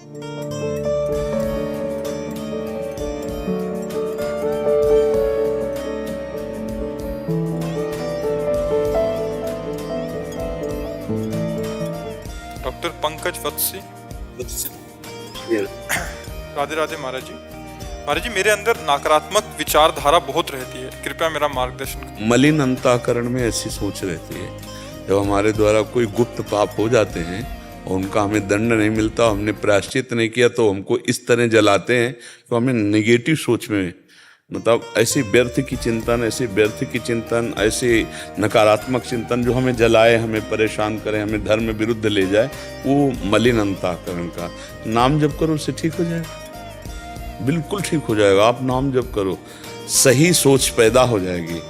Doctor Pankaj वत्सी। Radhe Radhe महाराज जी। महाराज जी, मेरे अंदर नकारात्मक विचारधारा बहुत रहती है, कृपया मेरा मार्गदर्शन करें। मलिन अंतःकरण में ऐसी सोच रहती है। जब हमारे द्वारा कोई गुप्त पाप हो जाते हैं और उनका हमें दंड नहीं मिलता, हमने प्रायश्चित नहीं किया, तो हमको इस तरह जलाते हैं तो हमें नेगेटिव सोच में, मतलब ऐसी व्यर्थ की चिंतन, ऐसे नकारात्मक चिंतन जो हमें जलाए, हमें परेशान करे, हमें धर्म विरुद्ध ले जाए, वो मलिन अंतःकरण का। नाम जप करो, उससे ठीक हो जाएगा, बिल्कुल ठीक हो जाएगा। आप नाम जप करो, सही सोच पैदा हो जाएगी,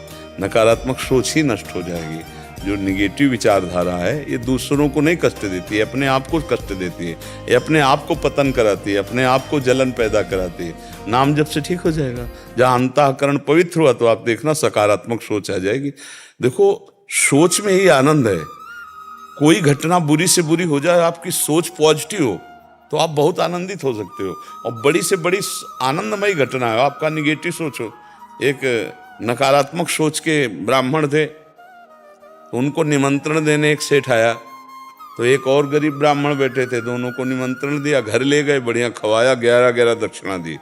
नकारात्मक सोच ही नष्ट हो जाएगी। जो निगेटिव विचारधारा है ये दूसरों को नहीं कष्ट देती है, अपने आप को कष्ट देती है, ये अपने आप को पतन कराती है, अपने आप को जलन पैदा कराती है। नाम जब से ठीक हो जाएगा, जहाँ अंतःकरण पवित्र हुआ तो आप देखना सकारात्मक सोच आ जाएगी। देखो, सोच में ही आनंद है। कोई घटना बुरी से बुरी हो जाए, आपकी सोच पॉजिटिव हो तो आप बहुत आनंदित हो सकते हो, और बड़ी से बड़ी आनंदमयी घटना है आपका निगेटिव सोच हो। एक नकारात्मक सोच के ब्राह्मण थे, तो उनको निमंत्रण देने एक सेठ आया, तो एक और गरीब ब्राह्मण बैठे थे, दोनों को निमंत्रण दिया, घर ले गए, बढ़िया खवाया, 11 दक्षिणा दी।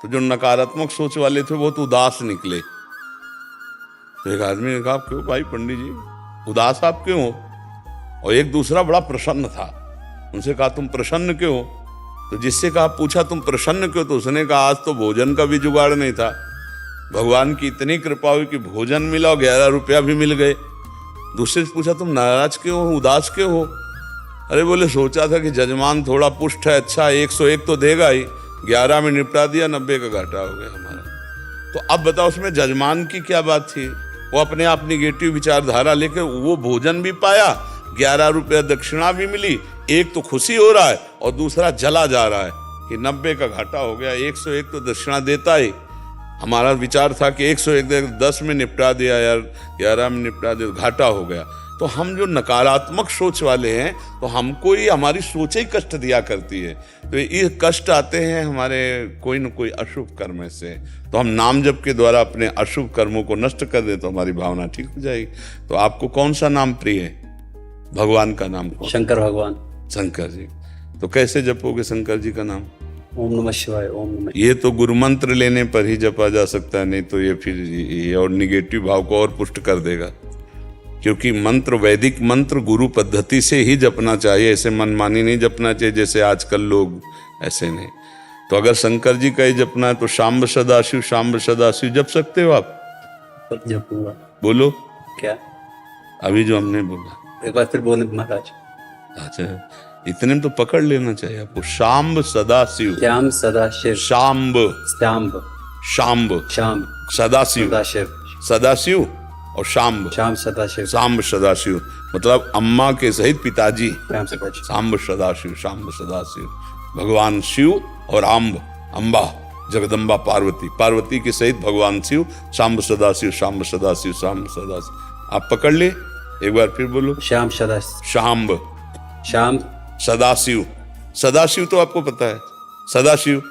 तो जो नकारात्मक सोच वाले थे बहुत उदास निकले। तो एक आदमी ने कहा, क्यों भाई पंडित जी उदास आप क्यों हो? और एक दूसरा बड़ा प्रसन्न था, उनसे कहा तुम प्रसन्न क्यों हो? तो जिससे कहा पूछा तुम प्रसन्न क्यों, तो उसने कहा आज तो भोजन का भी जुगाड़ नहीं था, भगवान की इतनी कृपा हुई कि भोजन मिला और 11 रुपया भी मिल गए। दूसरे से पूछा तुम नाराज क्यों हो, उदास क्यों हो? अरे बोले सोचा था कि जजमान थोड़ा पुष्ट है, अच्छा 101 तो देगा ही, 11 में निपटा दिया, 90 का घाटा हो गया हमारा। तो अब बताओ उसमें जजमान की क्या बात थी? वो अपने आप निगेटिव विचारधारा लेकर वो भोजन भी पाया, 11 रुपया दक्षिणा भी मिली, एक तो खुशी हो रहा है और दूसरा जला जा रहा है कि 90 का घाटा हो गया, 101 तो दक्षिणा देता ही। हमारा विचार था कि 101 10 में निपटा दिया यार, 11 में निपटा दिया, घाटा हो गया। तो हम जो नकारात्मक सोच वाले हैं, तो हमको ही हमारी सोच ही कष्ट दिया करती है। तो ये कष्ट आते हैं हमारे कोई न कोई अशुभ कर्म से। तो हम नाम जप के द्वारा अपने अशुभ कर्मों को नष्ट कर दें तो हमारी भावना ठीक हो जाएगी। तो आपको कौन सा नाम प्रिय है? भगवान का नाम कौन? शंकर भगवान। शंकर जी। तो कैसे जपोगे शंकर जी का नाम? ओम नमः शिवाय, ओम नमः। ये तो गुरु मंत्र लेने पर ही जपा जा सकता है, नहीं तो ये फिर ये और निगेटिव भाव को और पुष्ट कर देगा। क्योंकि मंत्र, वैदिक मंत्र गुरु पद्धति से ही जपना चाहिए, ऐसे मनमानी नहीं जपना चाहिए जैसे आजकल लोग, ऐसे नहीं। तो अगर शंकर जी का ही जपना है तो शाम्ब सदाशिव, शाम्ब सदाशिव जप सकते हो आप? जपूंगा। बोलो क्या? अभी जो हमने बोला एक बार फिर बोले महाराज। अच्छा, इतने में तो पकड़ लेना चाहिए आपको। शाम्ब सदाशिव, श्याम सदाशिव, शाम्ब श्याम्ब, शाम्ब, शाम सदाशिव, सदाशिव, सदाशिव और शाम्ब, श्याम सदाशिव, शाम्ब सदाशिव, मतलब अम्मा के सहित पिताजी, श्याम सदाशिव, शाम्ब सदाशिव, शाम्ब सदाशिव। भगवान शिव और आम्ब, अम्बा जगदम्बा पार्वती, पार्वती के सहित भगवान शिव, शाम्ब सदाशिव, शाम्ब सदाशिव, शाम्ब सदाशिव। आप पकड़ ले, एक बार फिर बोलो। श्याम सदाशिव, शाम्ब, श्याम सदाशिव, सदाशिव तो आपको पता है, सदाशिव,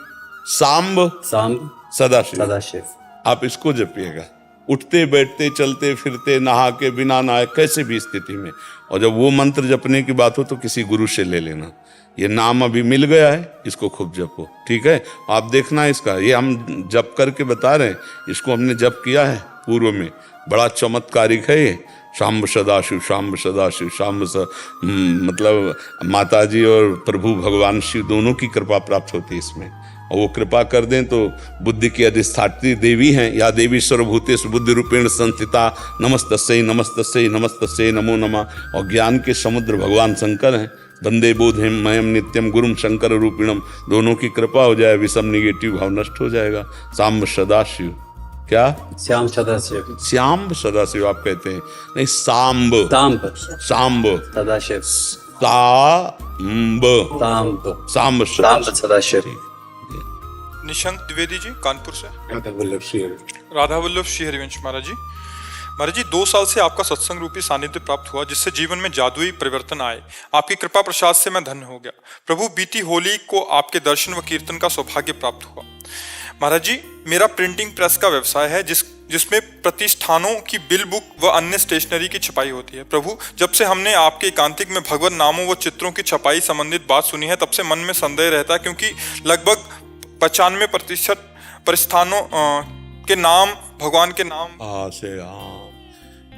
सांब, सांब, सदाशिव। सदाशिव। आप इसको जपिएगा, उठते बैठते चलते फिरते नहा के बिना नहाए कैसे भी स्थिति में। और जब वो मंत्र जपने की बात हो तो किसी गुरु से ले लेना। ये नाम अभी मिल गया है, इसको खूब जपो, ठीक है? आप देखना इसका, ये हम जप करके बता रहे हैं, इसको हमने जप किया है पूर्व में, बड़ा चमत्कारिक है ये। शाम्ब सदाशिव, शाम्ब सदाशिव, शाम्ब मतलब माता जी और प्रभु भगवान शिव दोनों की कृपा प्राप्त होती है इसमें। और वो कृपा कर दें तो बुद्धि की अधिष्ठात्री देवी हैं, या देवी सर्वभूतेषु बुद्धि रूपेण संस्थिता, नमस्तस्यै नमस्तस्यै नमस्तस्यै नमो नमः। और ज्ञान के समुद्र भगवान शंकर हैं। वंदे बोधेम मयम नित्यम गुरुम शंकर रूपिणम। दोनों की कृपा हो जाए, विषम निगेटिव भाव नष्ट हो जाएगा। शाम्ब सदाशिव, क्या? श्याम सदाशिव, श्याम्ब सदाशिव आप कहते हैं, नहीं सांब, तांब, सांब, सदाशिव, तांब, तांब, सांब तांब सदाशिव। निशंक द्विवेदी जी, कानपुर से। राधा वल्लभ श्री राधा वल्लभ श्री हरिवंश महाराज जी। महाराज जी 2 साल से आपका सत्संग रूपी सानिध्य प्राप्त हुआ, जिससे जीवन में जादुई परिवर्तन आए। आपकी कृपा प्रसाद से मैं धन्य हो गया। प्रभु, बीती होली को आपके दर्शन व कीर्तन का सौभाग्य प्राप्त हुआ। महाराज जी, मेरा प्रिंटिंग प्रेस का व्यवसाय है, जिसमें प्रतिष्ठानों की बिल बुक व अन्य स्टेशनरी की छपाई होती है। प्रभु, जब से हमने आपके एकांतिक में भगवत नामों व चित्रों की छपाई संबंधित बात सुनी है, तब से मन में संदेह रहता है, क्योंकि लगभग 95% प्रतिष्ठानों के नाम भगवान के नाम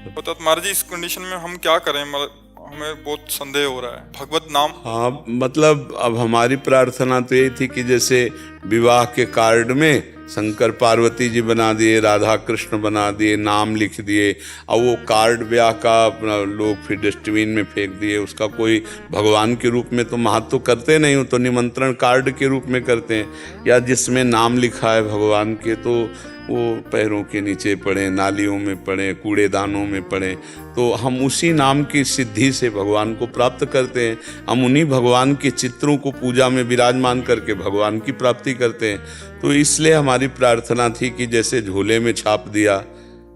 होता। महाराज जी, इस कंडीशन में हम क्या करें? हमें बहुत संदेह हो रहा है। भगवत नाम, हाँ, मतलब अब हमारी प्रार्थना तो यही थी कि जैसे विवाह के कार्ड में शंकर पार्वती जी बना दिए, राधा कृष्ण बना दिए, नाम लिख दिए, और वो कार्ड ब्याह का अपना लोग फिर डस्टबिन में फेंक दिए। उसका कोई भगवान के रूप में तो महत्व करते नहीं हो, तो निमंत्रण कार्ड के रूप में करते हैं। या जिसमें नाम लिखा है भगवान के, तो वो पैरों के नीचे पड़े, नालियों में पड़े, कूड़ेदानों में पड़े। तो हम उसी नाम की सिद्धि से भगवान को प्राप्त करते हैं। हम उन्हीं भगवान के चित्रों को पूजा में विराजमान करके भगवान की प्राप्ति करते हैं। तो इसलिए हमारी प्रार्थना थी कि जैसे झोले में छाप दिया,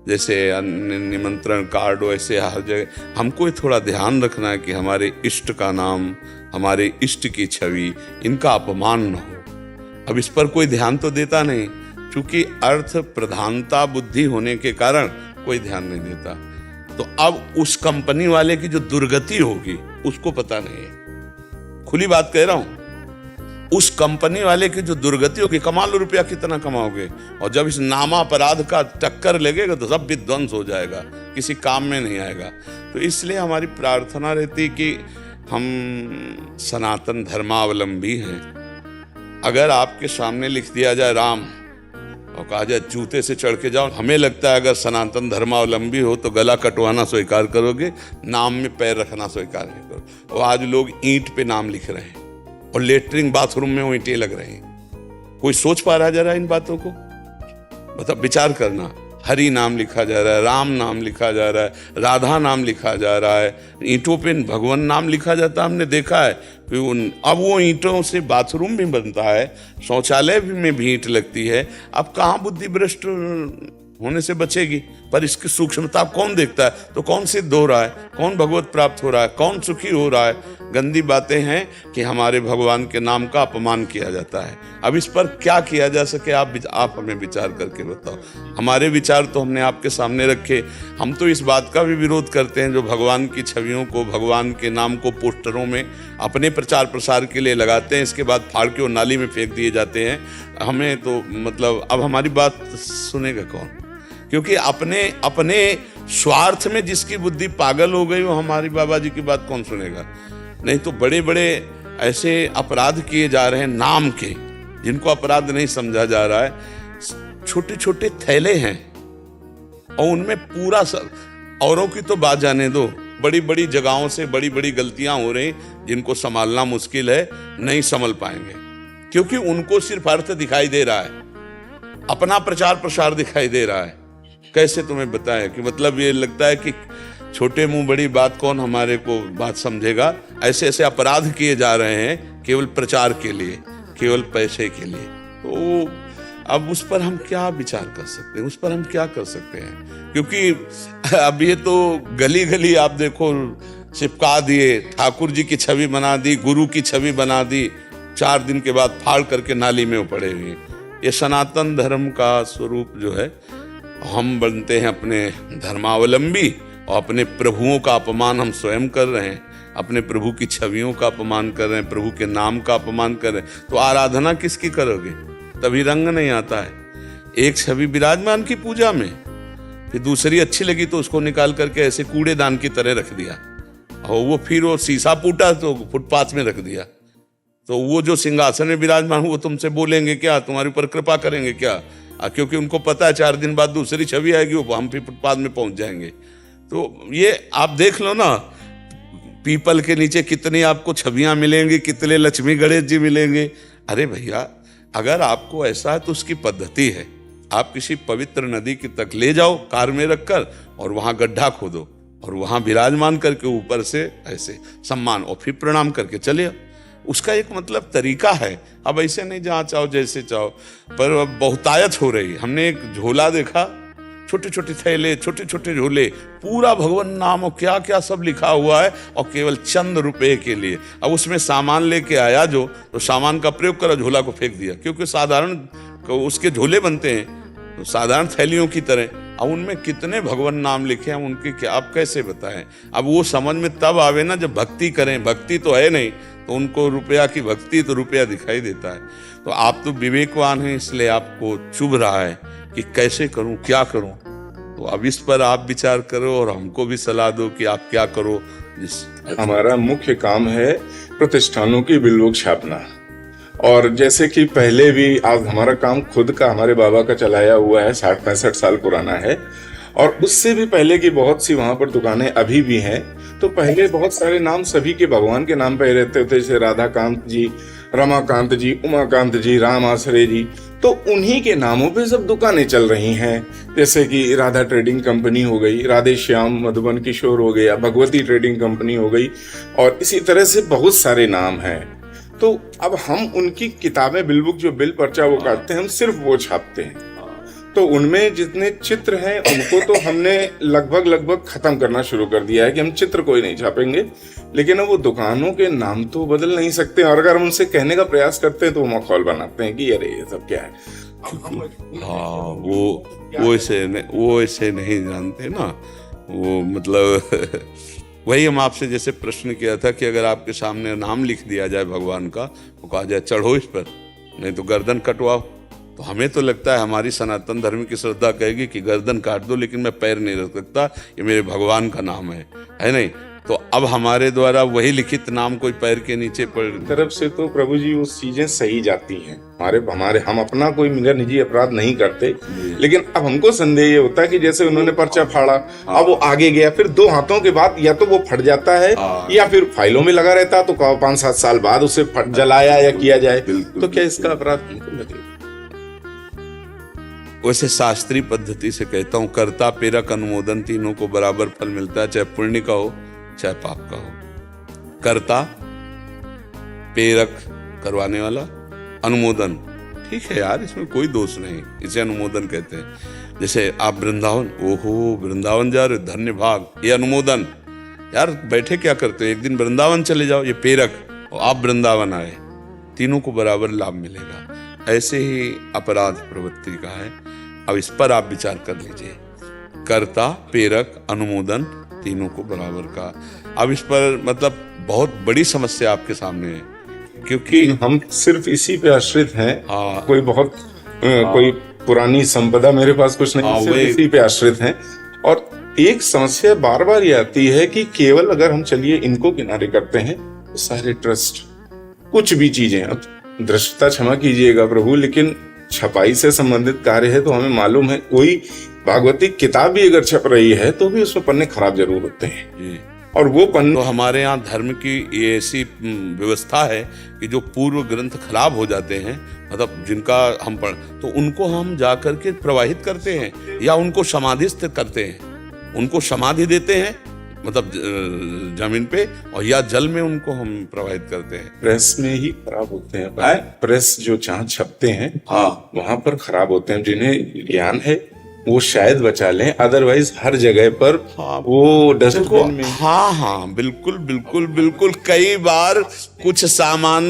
जैसे निमंत्रण कार्ड, वैसे हर जगह हमको थोड़ा ध्यान रखना है कि हमारे इष्ट का नाम, हमारे इष्ट की छवि, इनका अपमान न हो। अब इस पर कोई ध्यान तो देता नहीं, क्योंकि अर्थ प्रधानता बुद्धि होने के कारण कोई ध्यान नहीं देता। तो अब उस कंपनी वाले की जो दुर्गति होगी उसको पता नहीं है। खुली बात कह रहा हूं, उस कंपनी वाले की जो दुर्गति होगी, कमा लो रुपया कितना कमाओगे, और जब इस नामापराध का टक्कर लगेगा तो सब विध्वंस हो जाएगा, किसी काम में नहीं आएगा। तो इसलिए हमारी प्रार्थना रहती कि हम सनातन धर्मावलंबी हैं। अगर आपके सामने लिख दिया जाए राम और कहा जाए जूते से चढ़ के जाओ, हमें लगता है अगर सनातन धर्मावलंबी हो तो गला कटवाना स्वीकार करोगे, नाम में पैर रखना स्वीकार नहीं करो। और आज लोग ईंट पे नाम लिख रहे हैं और लेटरिन बाथरूम में वो ईंटें लग रही हैं। कोई सोच पा रहा जरा इन बातों को? मतलब विचार करना। हरि नाम लिखा जा रहा है, राम नाम लिखा जा रहा है, राधा नाम लिखा जा रहा है, ईंटों पे भगवान नाम लिखा जाता है। हमने देखा है कि अब वो ईंटों से बाथरूम भी बनता है, शौचालय में भी ईंट लगती है। अब कहाँ बुद्धि भ्रष्ट होने से बचेगी? पर इसकी सूक्ष्मता कौन देखता है? तो कौन सिद्ध हो रहा है, कौन भगवत प्राप्त हो रहा है, कौन सुखी हो रहा है? गंदी बातें हैं कि हमारे भगवान के नाम का अपमान किया जाता है। अब इस पर क्या किया जा सके, आप हमें विचार करके बताओ। हमारे विचार तो हमने आपके सामने रखे। हम तो इस बात का भी विरोध करते हैं जो भगवान की छवियों को, भगवान के नाम को पोस्टरों में अपने प्रचार प्रसार के लिए लगाते हैं, इसके बाद फाड़ के वो नाली में फेंक दिए जाते हैं। हमें तो मतलब अब हमारी बात सुनेगा कौन? क्योंकि अपने स्वार्थ में जिसकी बुद्धि पागल हो गई, वो हमारी बाबा जी की बात कौन सुनेगा? नहीं तो बड़े बड़े ऐसे अपराध किए जा रहे हैं नाम के, जिनको अपराध नहीं समझा जा रहा है। छोटे छोटे थैले हैं और उनमें पूरा औरों की तो बात जाने दो, बड़ी बड़ी जगहों से बड़ी बड़ी गलतियां हो रही जिनको संभालना मुश्किल है, नहीं संभल पाएंगे। क्योंकि उनको सिर्फ अर्थ दिखाई दे रहा है, अपना प्रचार प्रसार दिखाई दे रहा है। कैसे तुम्हें बताएं कि मतलब ये लगता है कि छोटे मुंह बड़ी बात, कौन हमारे को बात समझेगा? ऐसे ऐसे अपराध किए जा रहे हैं केवल प्रचार के लिए, केवल पैसे के लिए। तो अब उस पर हम क्या विचार कर सकते हैं, उस पर हम क्या कर सकते हैं? क्योंकि अब ये तो गली गली आप देखो चिपका दिए, ठाकुर जी की छवि बना दी, गुरु की छवि बना दी, 4 दिन के बाद फाड़ करके नाली में वो पड़े हुए। ये सनातन धर्म का स्वरूप जो है, हम बनते हैं अपने धर्मावलंबी और अपने प्रभुओं का अपमान हम स्वयं कर रहे हैं, अपने प्रभु की छवियों का अपमान कर रहे हैं, प्रभु के नाम का अपमान कर रहे हैं। तो आराधना किसकी करोगे? तभी रंग नहीं आता है। एक छवि विराजमान की पूजा में, फिर दूसरी अच्छी लगी तो उसको निकाल करके ऐसे कूड़ेदान की तरह रख दिया, और वो फिर वो शीशा फूटा तो फुटपाथ में रख दिया। तो वो जो सिंहासन में विराजमान वो तुमसे बोलेंगे क्या, तुम्हारे ऊपर कृपा करेंगे क्या? क्योंकि उनको पता है 4 दिन बाद दूसरी छवि आएगी, वो हम फिर फुटपाथ में पहुंच जाएंगे। तो ये आप देख लो ना, पीपल के नीचे कितनी आपको छवियां मिलेंगी, कितने लक्ष्मी गणेश जी मिलेंगे। अरे भैया, अगर आपको ऐसा है तो उसकी पद्धति है, आप किसी पवित्र नदी की तक ले जाओ कार में रखकर, और वहां गड्ढा खोदो और वहां विराजमान करके ऊपर से ऐसे सम्मान और फिर प्रणाम करके चले आओ। उसका एक मतलब तरीका है। अब ऐसे नहीं जहाँ चाहो जैसे चाहो, पर बहुतायत हो रही। हमने एक झोला देखा छोटे छोटे थैले, छोटे छोटे झोले, पूरा भगवान नाम और क्या क्या सब लिखा हुआ है, और केवल चंद रुपए के लिए। अब उसमें सामान लेके आया जो, तो सामान का प्रयोग करा, झोला को फेंक दिया, क्योंकि साधारण उसके झोले बनते हैं तो साधारण थैलियों की तरह। अब उनमें कितने भगवान नाम लिखे हैं, उनके क्या आप कैसे बताएं। अब वो समझ में तब आवे ना जब भक्ति करें, भक्ति तो है नहीं, तो उनको रुपया की भक्ति तो रुपया दिखाई देता है। तो आप तो विवेकवान हैं, इसलिए आपको चुभ रहा है कि कैसे करूं, क्या करूं। तो अब इस पर आप विचार करो और हमको भी सलाह दो कि आप क्या करो। हमारा मुख्य काम है प्रतिष्ठानों की बिल छापना, और जैसे कि पहले भी आज हमारा काम खुद का हमारे बाबा का चलाया हुआ है, 60-65 साल पुराना है, और उससे भी पहले की बहुत सी वहां पर दुकानें अभी भी हैं। तो पहले बहुत सारे नाम सभी के भगवान के नाम पे रहते थे, जैसे राधाकांत जी, रमाकांत जी, उमाकांत जी, राम आश्रय जी, तो उन्हीं के नामों पे सब दुकानें चल रही हैं। जैसे कि राधा ट्रेडिंग कंपनी हो गई, राधे श्याम मधुबन किशोर हो गया, भगवती ट्रेडिंग कंपनी हो गई, और इसी तरह से बहुत सारे नाम हैं। तो अब हम उनकी किताबें, बिल बुक, जो बिल पर्चा वो काटते हैं, हम सिर्फ वो छापते हैं। तो उनमें जितने चित्र हैं उनको तो हमने लगभग खत्म करना शुरू कर दिया है कि हम चित्र कोई नहीं छापेंगे। लेकिन अब वो दुकानों के नाम तो बदल नहीं सकते, और अगर हम उनसे कहने का प्रयास करते हैं तो वो मखौल बनाते हैं कि अरे ये सब क्या है। हाँ, वो ऐसे नहीं जानते ना, वो मतलब वही हम आपसे जैसे प्रश्न किया था कि अगर आपके सामने नाम लिख दिया जाए भगवान का, तो कहा जाए चढ़ो इस पर, नहीं तो गर्दन कटवाओ। तो हमें तो लगता है, हमारी सनातन धर्म की श्रद्धा कहेगी कि गर्दन काट दो, लेकिन मैं पैर नहीं रख सकता, ये मेरे भगवान का नाम है नहीं। तो अब हमारे द्वारा वही लिखित नाम कोई पैर के नीचे पड़ तरफ से तो प्रभु जी वो चीजें सही जाती हैं। हमारे हम अपना कोई निजी अपराध नहीं करते, लेकिन अब हमको संदेह ये होता है कि जैसे उन्होंने पर्चा फाड़ा, अब वो आगे गया, फिर 2 हाथों के बाद या तो वो फट जाता है या फिर फाइलों में लगा रहता, तो 5-7 साल बाद उसे जलाया या किया जाए, तो क्या इसका अपराध हमको लगेगा? वैसे शास्त्रीय पद्धति से कहता हूँ, कर्ता प्रेरक अनुमोदन तीनों को बराबर फल मिलता है, चाहे पुण्य का हो चाहे पाप का हो। कर्ता, प्रेरक करवाने वाला, अनुमोदन, ठीक है यार, इसमें कोई दोष नहीं, इसे अनुमोदन कहते हैं। जैसे आप वृंदावन, ओहो वृंदावन जा रहे, धन्य भाग, ये अनुमोदन। यार बैठे क्या करते हो, एक दिन वृंदावन चले जाओ, ये प्रेरक, और आप वृंदावन आए, तीनों को बराबर लाभ मिलेगा। ऐसे ही अपराध प्रवृत्ति का है। अब इस पर आप विचार कर लीजिए, कर्ता, प्रेरक, अनुमोदन, तीनों को बराबर का। अब इस पर मतलब बहुत बड़ी समस्या आपके सामने है, क्योंकि हम सिर्फ इसी पे आश्रित हैं। हाँ, कोई बहुत कोई पुरानी संपदा मेरे पास कुछ नहीं, सिर्फ इसी पे आश्रित हैं। और एक समस्या बार बार ये आती है कि केवल अगर हम चलिए इनको किनारे करते हैं, तो सारे ट्रस्ट, कुछ भी चीजें, अब दृष्टता क्षमा कीजिएगा प्रभु, लेकिन छपाई से संबंधित कार्य है तो हमें मालूम है, कोई भागवती किताब भी अगर छप रही है तो भी उसमें पन्ने खराब जरूर होते हैं, और वो पन्ने, तो हमारे यहाँ धर्म की ये ऐसी व्यवस्था है कि जो पूर्व ग्रंथ खराब हो जाते हैं, मतलब जिनका हम पढ़, तो उनको हम जा करके प्रवाहित करते हैं या उनको समाधिस्थ करते हैं, उनको समाधि देते हैं, मतलब जमीन पे, और या जल में उनको हम प्रवाहित करते हैं। प्रेस में ही खराब होते हैं, प्रेस जो जहाँ छपते हैं, हाँ, वहां पर खराब होते हैं। जिन्हें ज्ञान है वो शायद बचा लें, अदरवाइज हर जगह पर वो डस्टबिन में। हाँ, बिल्कुल। कई बार कुछ सामान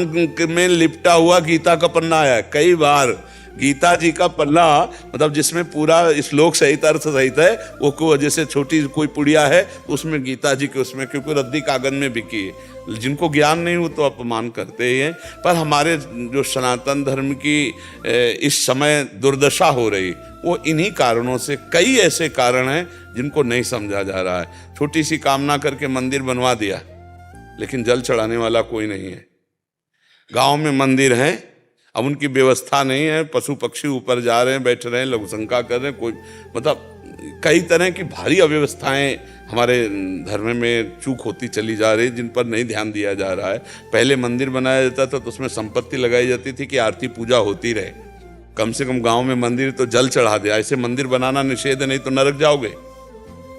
में लिपटा हुआ गीता का पन्ना आया, कई बार गीता जी का पन्ना, मतलब जिसमें पूरा श्लोक सहित अर्थ सहित है, वो जैसे छोटी कोई पुड़िया है उसमें गीता जी के, उसमें क्योंकि रद्दी कागज में बिकी है। जिनको ज्ञान नहीं हो तो अपमान करते ही हैं। पर हमारे जो सनातन धर्म की इस समय दुर्दशा हो रही, वो इन्हीं कारणों से, कई ऐसे कारण हैं जिनको नहीं समझा जा रहा है। छोटी सी कामना करके मंदिर बनवा दिया, लेकिन जल चढ़ाने वाला कोई नहीं है। गांव में मंदिर हैं, अब उनकी व्यवस्था नहीं है, पशु पक्षी ऊपर जा रहे हैं, बैठ रहे हैं, लघु शंका कर रहे हैं, कोई मतलब कई तरह की भारी अव्यवस्थाएं हमारे धर्म में चूक होती चली जा रही, जिन पर नहीं ध्यान दिया जा रहा है। पहले मंदिर बनाया जाता था तो उसमें संपत्ति लगाई जाती थी कि आरती पूजा होती रहे, कम से कम गांव में मंदिर तो जल चढ़ा दे। ऐसे मंदिर बनाना निषेध है, नहीं तो नरक जाओगे।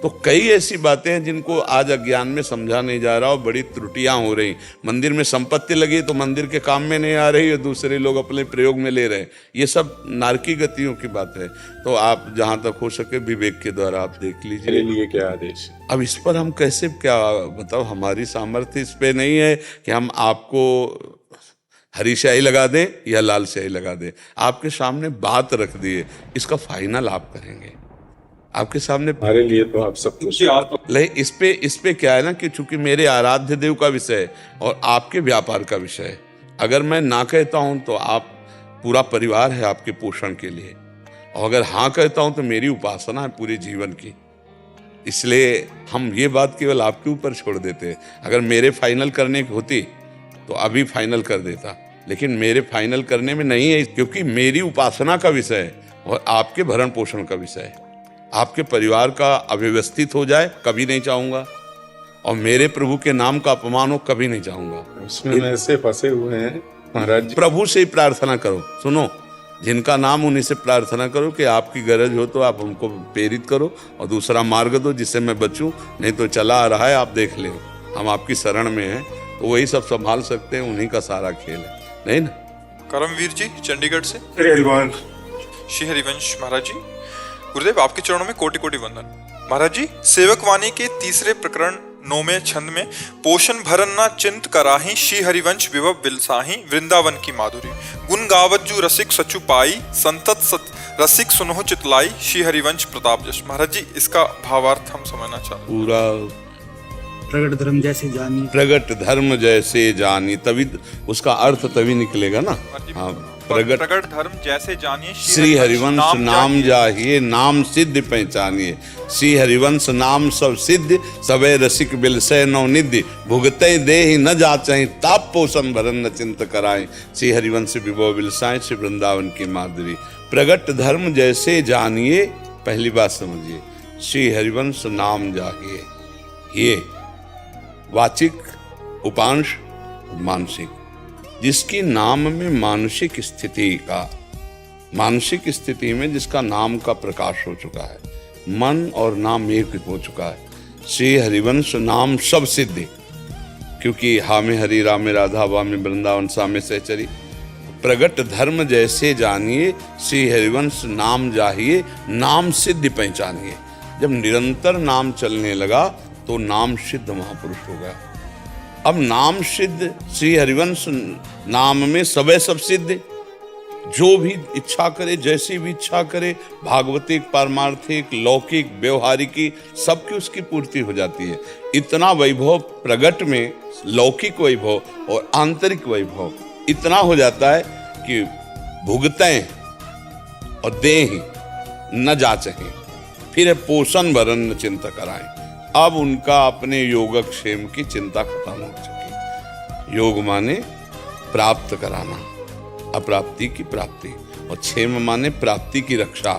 तो कई ऐसी बातें हैं जिनको आज अज्ञान में समझा नहीं जा रहा और बड़ी त्रुटियां हो रही। मंदिर में संपत्ति लगी तो मंदिर के काम में नहीं आ रही और दूसरे लोग अपने प्रयोग में ले रहे हैं। ये सब नारकी गतियों की बात है। तो आप जहां तक हो सके विवेक के द्वारा आप देख मेरे लीजिए। लिए क्या आदेश है? अब इस पर हम कैसे क्या बताओ, हमारी सामर्थ्य इस पे नहीं है कि हम आपको हरी स्याही लगा दें या लाल स्याही लगा दें। आपके सामने बात रख दिए, इसका फाइनल आप करेंगे। आपके सामने हमारे लिए तो आप सब कुछ। ले इस पे क्या है ना कि चूंकि मेरे आराध्य देव का विषय है और आपके व्यापार का विषय है, अगर मैं ना कहता हूं तो आप पूरा परिवार है आपके पोषण के लिए, और अगर हाँ कहता हूं तो मेरी उपासना है पूरे जीवन की। इसलिए हम ये बात केवल आपके ऊपर छोड़ देते हैं। अगर मेरे फाइनल करने की होती तो अभी फाइनल कर देता, लेकिन मेरे फाइनल करने में नहीं है, क्योंकि मेरी उपासना का विषय है और आपके भरण पोषण का विषय है। आपके परिवार का अव्यवस्थित हो जाए कभी नहीं चाहूंगा, और मेरे प्रभु के नाम का अपमान हो कभी नहीं चाहूंगा। उसमें ऐसे फंसे हुए हैं महाराज जी। प्रभु से ही प्रार्थना करो। सुनो, जिनका नाम उन्हीं से प्रार्थना करो कि आपकी गरज हो तो आप हमको प्रेरित करो और दूसरा मार्ग दो जिससे मैं बचूं, नहीं तो चला आ रहा है आप देख ले, हम आपकी शरण में हैं, तो वही सब संभाल सकते हैं, उन्हीं का सारा खेल है, नहीं ना। करमवीर जी चंडीगढ़ से। श्री हरिवंश महाराज जी, गुरुदेव आपके चरणों में कोटि कोटि वंदन। महाराज जी, सेवक वाणी के तीसरे प्रकरण 9वें छंद में पोषण भरन ना चिंत कराही, श्री हरिवंश विभव बिलसाही, वृंदावन की माधुरी, गुण गावत जू रसिक सचु पाई, संतत रसिक सुनहु चितलाई, श्री हरिवंश प्रताप जश। महाराज जी, इसका भावार्थ हम समझना चाहते। पूरा प्रगट धर्म जैसे जानी, प्रगट धर्म जैसे जानी, तभी उसका अर्थ तभी निकलेगा ना। हाँ, प्रगट धर्म जैसे जानिए, श्री हरिवंश नाम जाहिए, नाम सिद्ध पहचानिए। श्री हरिवंश नाम सब सिद्ध, सबे रसिक बिलसै नवनिधि, भुगते देहि न जाचहि, ताप पोषण भरन न चिंत कराए, श्री हरिवंश विभव बिलसाए, श्री वृंदावन की माधुरी। प्रगट धर्म जैसे जानिए, पहली बात समझिए, श्री हरिवंश नाम जाहिए, ये वाचिक, उपांश, मानसिक, जिसकी नाम में मानसिक स्थिति का, मानसिक स्थिति में जिसका नाम का प्रकाश हो चुका है, मन और नाम एक हो चुका है। श्री हरिवंश नाम सब सिद्धि, क्योंकि हा में हरि, रा में राधा, वा में वृंदावन, सा में सहचरी। प्रगट धर्म जैसे जानिए, श्री हरिवंश नाम जाहिए, नाम सिद्ध पहचानिए। जब निरंतर नाम चलने लगा तो नाम सिद्ध महापुरुष हो गया। अब नाम सिद्ध, श्री हरिवंश नाम में सबे सब सिद्ध, जो भी इच्छा करे, जैसी भी इच्छा करे, भागवतिक, पारमार्थिक, लौकिक, व्यवहारिकी, सबकी उसकी पूर्ति हो जाती है। इतना वैभव प्रगट में, लौकिक वैभव और आंतरिक वैभव इतना हो जाता है कि भुगतें और देहि न जाचहें, फिर पोषण भरन न चिंता कराएं। अब उनका अपने योगक्षेम की चिंता खत्म हो चुकी। योग माने प्राप्त कराना, अप्राप्ति की प्राप्ति, और क्षेम माने प्राप्ति की रक्षा।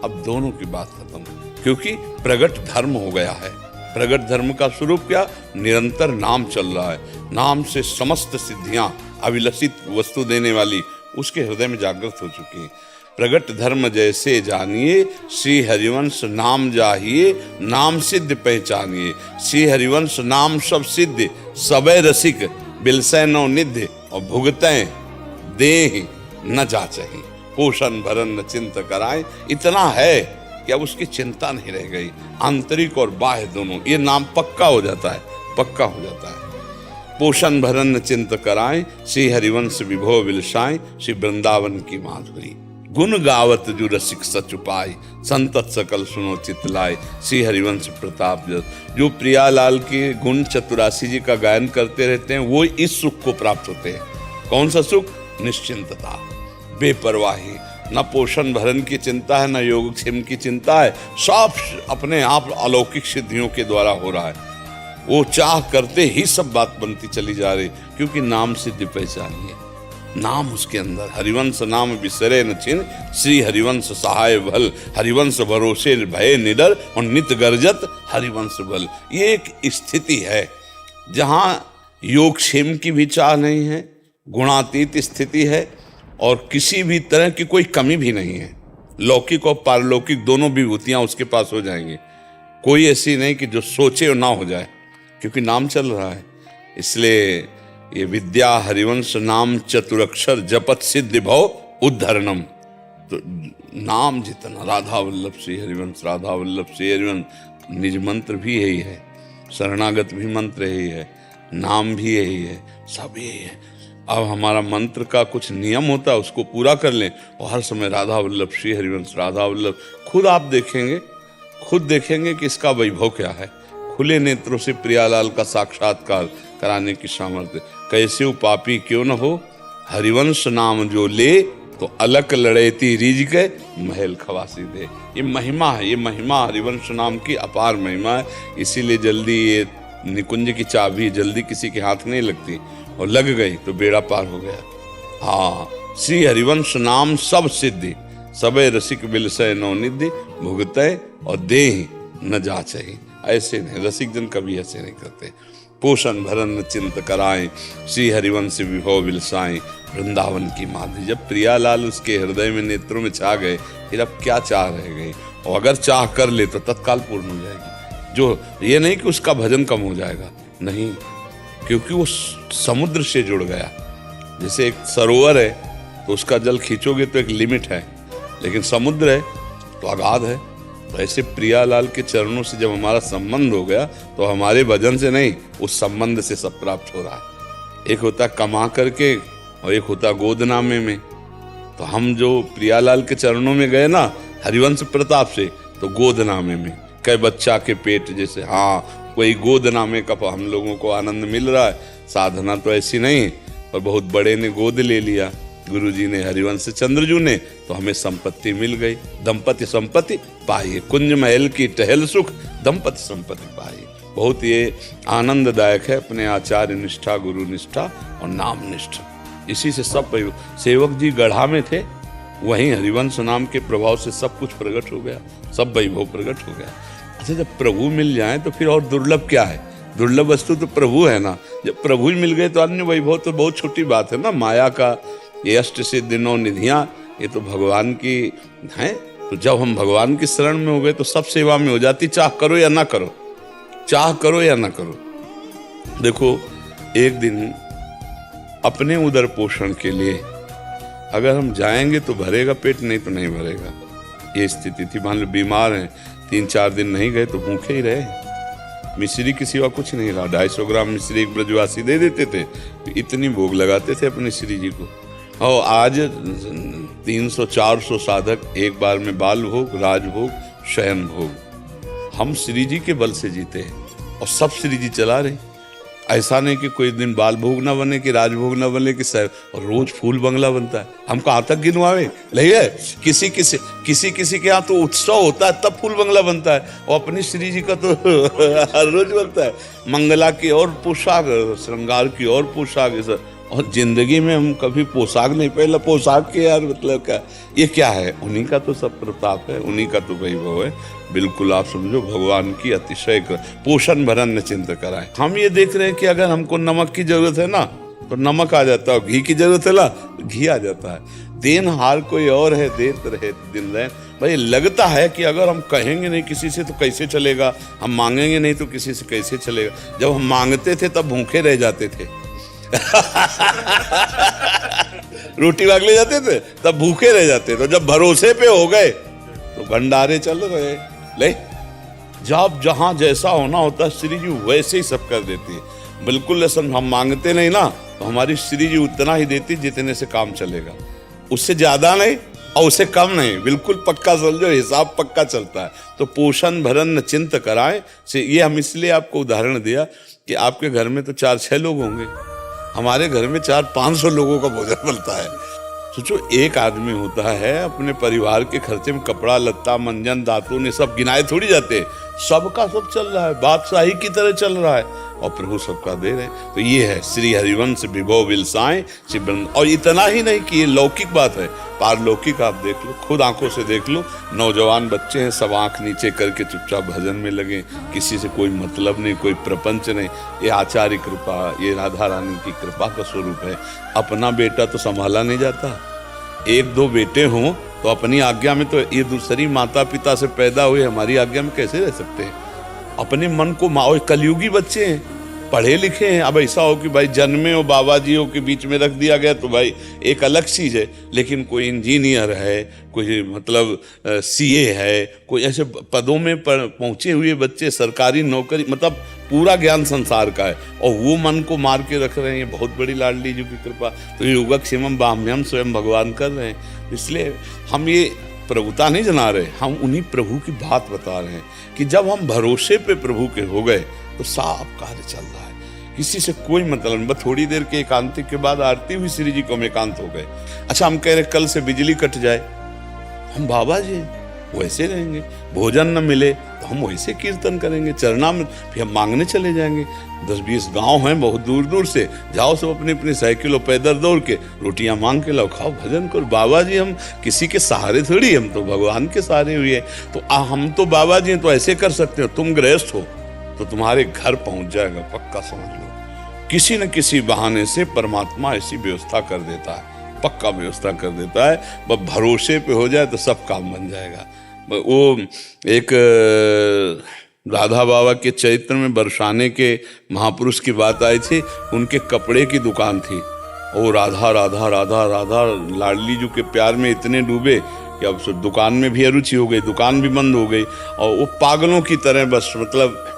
अब दोनों की बात खत्म, क्योंकि प्रगट धर्म हो गया है। प्रगट धर्म का स्वरूप क्या? निरंतर नाम चल रहा है। नाम से समस्त सिद्धियां, अविलसित वस्तु देने वाली, उसके हृदय में जागृत हो चुकी है। प्रगट धर्म जैसे जानिए, श्री हरिवंश नाम जाहिए, नाम सिद्ध पहचानिए। श्री हरिवंश नाम सब सिद्ध, सबे रसिक बिलसै नवनिधि, और भुगतें देहि न जाचहि, पोषण भरन न चिंत कराए। इतना है कि अब उसकी चिंता नहीं रह गई। आंतरिक और बाह्य दोनों, ये नाम पक्का हो जाता है, पक्का हो जाता है। पोषण भरन न चिंत कराए, श्री हरिवंश विभव बिलसाए, श्री वृंदावन की माधुरी। गुण गावत जू रसिक सच उपाय, संतत सकल सुनो चितलाय, श्री हरिवंश प्रताप जस। जो प्रियालाल के गुण चतुरासी जी का गायन करते रहते हैं, वो इस सुख को प्राप्त होते हैं। कौन सा सुख? निश्चिंतता, बेपरवाही, न पोषण भरण की चिंता है, न योगक्षेम की चिंता है। सब अपने आप अलौकिक सिद्धियों के द्वारा हो रहा है। वो चाह करते ही सब बात बनती चली जा रही, क्योंकि नाम सिद्धि पहचानिए। नाम उसके अंदर, हरिवंश नाम बिसरे न छिन, श्री हरिवंश सहाय भल, हरिवंश भरोसे भय निडर, और नित गर्जत हरिवंश बल। ये एक स्थिति है जहां योगक्षेम की भी चाह नहीं है, गुणातीत स्थिति है, और किसी भी तरह की कोई कमी भी नहीं है। लौकिक और पारलौकिक दोनों विभूतियां उसके पास हो जाएंगी। कोई ऐसी नहीं कि जो सोचे और ना हो जाए, क्योंकि नाम चल रहा है। इसलिए ये विद्या हरिवंश नाम चतुरक्षर जपत सिद्धि भव उद्धरणम, तो नाम जितना राधा वल्लभ श्री हरिवंश, राधा वल्लभ श्री हरिवंश, निज मंत्र भी यही है, शरणागत भी मंत्र यही है, नाम भी यही है, सब यही है। अब हमारा मंत्र का कुछ नियम होता है, उसको पूरा कर लें और हर समय राधा वल्लभ श्री हरिवंश, राधा वल्लभ। खुद आप देखेंगे कि इसका वैभव क्या है। खुले नेत्रों से प्रियालाल का साक्षात्कार कराने की सामर्थ्य। कैसे पापी क्यों न हो, हरिवंश नाम जो ले तो अलग लड़ेती रीज के महल खवासी दे। ये महिमा है, ये महिमा हरिवंश नाम की अपार महिमा है। इसीलिए जल्दी ये निकुंज की चाबी जल्दी किसी के हाथ नहीं लगती, और लग गई तो बेड़ा पार हो गया। हाँ, श्री हरिवंश नाम सब सिद्धि, सबे रसिक बिलसय नवनिधि, भुगतय और देहि न जाचहि। ऐसे नहीं, रसिक जन कभी ऐसे नहीं करते। पोषण भरन चिंत कराएं, श्री हरिवंश विभव बिलसाएं, वृंदावन की माधुरी। जब प्रियालाल उसके हृदय में नेत्रों में छा गए, फिर अब क्या चाह रह गई, और अगर चाह कर ले तो तत्काल पूर्ण हो जाएगी। जो ये नहीं कि उसका भजन कम हो जाएगा, नहीं, क्योंकि वो समुद्र से जुड़ गया। जैसे एक सरोवर है तो उसका जल खींचोगे तो एक लिमिट है, लेकिन समुद्र है तो अगाध है। तो ऐसे प्रियालाल के चरणों से जब हमारा संबंध हो गया तो हमारे भजन से नहीं, उस संबंध से सब प्राप्त हो रहा है। एक होता कमा करके और एक होता गोदनामे में। तो हम जो प्रियालाल के चरणों में गए ना हरिवंश प्रताप से, तो गोदनामे में कई बच्चा के पेट जैसे, हाँ वही गोदनामे का हम लोगों को आनंद मिल रहा है। साधना तो ऐसी नहीं, पर बहुत बड़े ने गोद ले लिया, गुरुजी ने, हरिवंश चंद्रजू ने, तो हमें संपत्ति मिल गई। दंपति संपत्ति पाइए, कुंज महल की टहल सुख, दंपति संपत्ति पाइए। बहुत ये आनंददायक है अपने आचार्य निष्ठा, गुरु निष्ठा और नाम निष्ठा। इसी से सब सेवक जी गढ़ा में थे, वहीं हरिवंश नाम के प्रभाव से सब कुछ प्रकट हो गया, सब वैभव प्रकट हो गया। अच्छा, जब प्रभु मिल जाए तो फिर और दुर्लभ क्या है? दुर्लभ वस्तु तो प्रभु है ना। जब प्रभु ही मिल गए तो अन्य वैभव तो बहुत छोटी बात है ना। माया का ये अष्ट सिद्धि नौ निधियां, ये तो भगवान की हैं। तो जब हम भगवान की शरण में हो गए तो सब सेवा में हो जाती, चाह करो या ना करो, चाह करो या ना करो। देखो, एक दिन अपने उदर पोषण के लिए अगर हम जाएंगे तो भरेगा पेट, नहीं तो नहीं भरेगा। ये स्थिति थी। मान लो बीमार हैं, 3-4 दिन नहीं गए तो भूखे ही रहे। मिश्री के सिवा कुछ नहीं रहा। 250 ग्राम मिश्री एक ब्रजवासी दे देते थे, तो इतनी भोग लगाते थे अपने श्री जी को। और आज 300-400 साधक एक बार में बाल भोग, राजभोग, शयन भोग। हम श्री जी के बल से जीते हैं और सब श्री जी चला रहे। ऐसा नहीं कि कोई दिन बाल भोग ना बने, कि राजभोग ना बने, कि और रोज फूल बंगला बनता है। हम कहाँ तक गिनवावे? नहीं, किसी किसी के यहाँ तो उत्सव होता है तब फूल बंगला बनता है, और अपनी श्री जी का तो हर रोज बनता है। मंगला की और पोशाक, श्रृंगार की और पोशाक, और जिंदगी में हम कभी पोशाक नहीं पहला। पोशाक के यार मतलब क्या, ये क्या है? उन्हीं का तो सब प्रताप है, उन्हीं का तो वैभव है। बिल्कुल आप समझो, भगवान की अतिशय पोषण भरन न चिंत कराए। हम ये देख रहे हैं कि अगर हमको नमक की जरूरत है ना तो नमक आ जाता है, घी की जरूरत है ना घी आ जाता है। देनहार कोई और है, देत रहे दिन रहे। भाई लगता है कि अगर हम कहेंगे नहीं किसी से तो कैसे चलेगा, हम मांगेंगे नहीं तो किसी से कैसे चलेगा। जब हम मांगते थे तब भूखे रह जाते थे रोटी मांगने जाते थे तब भूखे रह जाते थे। जब भरोसे पे हो गए तो भंडारे चल रहे। ले, जब जहां जैसा होना होता है श्री जी वैसे ही सब कर देती है। बिल्कुल ऐसा हम मांगते नहीं ना तो हमारी श्री जी उतना ही देती जितने से काम चलेगा, उससे ज्यादा नहीं और उससे कम नहीं। बिल्कुल पक्का समझो, हिसाब पक्का चलता है। तो पोषण भरन चिंत कराए से ये हम इसलिए आपको उदाहरण दिया कि आपके घर में तो 4-6 लोग होंगे, हमारे घर में 400-500 लोगों का भोजन बनता है। सोचो, एक आदमी होता है, अपने परिवार के खर्चे में कपड़ा लत्ता मंजन दातुन ये सब गिनाए थोड़ी जाते, सबका सब चल रहा है, बादशाही की तरह चल रहा है और प्रभु सबका दे रहे। तो ये है श्री हरिवंश विभव बिलसाएं शिवृंद। और इतना ही नहीं कि ये लौकिक बात है, पारलौकिक आप देख लो, खुद आंखों से देख लो। नौजवान बच्चे हैं, सब आंख नीचे करके चुपचाप भजन में लगे, किसी से कोई मतलब नहीं, कोई प्रपंच नहीं। ये आचार्य कृपा, ये राधा रानी की कृपा का स्वरूप है। अपना बेटा तो संभाला नहीं जाता, 1-2 बेटे हों तो अपनी आज्ञा में, तो ये दूसरी माता पिता से पैदा हुए हमारी आज्ञा में कैसे रह सकते हैं? अपने मन को और कलयुगी बच्चे हैं, पढ़े लिखे हैं। अब ऐसा हो कि भाई जन्मे और बाबा जियों के बीच में रख दिया गया तो भाई एक अलग चीज़ है, लेकिन कोई इंजीनियर है, कोई मतलब सीए है, कोई ऐसे पदों में पहुंचे हुए बच्चे, सरकारी नौकरी, मतलब पूरा ज्ञान संसार का है, और वो मन को मार के रख रहे हैं। बहुत बड़ी लाडली जी की कृपा। तो योगक्षेमम बाह्यम स्वयं भगवान कर रहे हैं। इसलिए हम ये प्रभुता नहीं जना रहे, हम उन्हीं प्रभु की बात बता रहे हैं कि जब हम भरोसे पे प्रभु के हो गए तो साफ कार्य चल रहा है, किसी से कोई मतलब नहीं। बस थोड़ी देर के एकांतिक के बाद आरती हुई श्री जी को हम एकांत हो गए। अच्छा, हम कह रहे कल से बिजली कट जाए, हम बाबा जी वैसे रहेंगे, भोजन न मिले तो हम वैसे कीर्तन करेंगे, चरना में फिर हम मांगने चले जाएंगे। 10-20 गांव हैं बहुत दूर दूर से, जाओ सब अपनी अपनी साइकिल और पैदल दौड़ के रोटियां मांग के लाओ, खाओ, भजन करो। बाबा जी हम किसी के सहारे थोड़ी, हम तो भगवान के सहारे हुए। तो हम तो बाबा जी हैं तो ऐसे कर सकते हो। तुम गृहस्थ हो तो तुम्हारे घर पहुंच जाएगा, पक्का समझ लो। किसी न किसी बहाने से परमात्मा ऐसी व्यवस्था कर देता है, पक्का व्यवस्था कर देता है। बस भरोसे पे हो जाए तो सब काम बन जाएगा। वो एक राधा बाबा के चरित्र में बरसाने के महापुरुष की बात आई थी। उनके कपड़े की दुकान थी, और राधा राधा राधा राधा लाडली जी के प्यार में इतने डूबे कि अब दुकान में भी अरुचि हो गई, दुकान भी बंद हो गई। और वो पागलों की तरह बस मतलब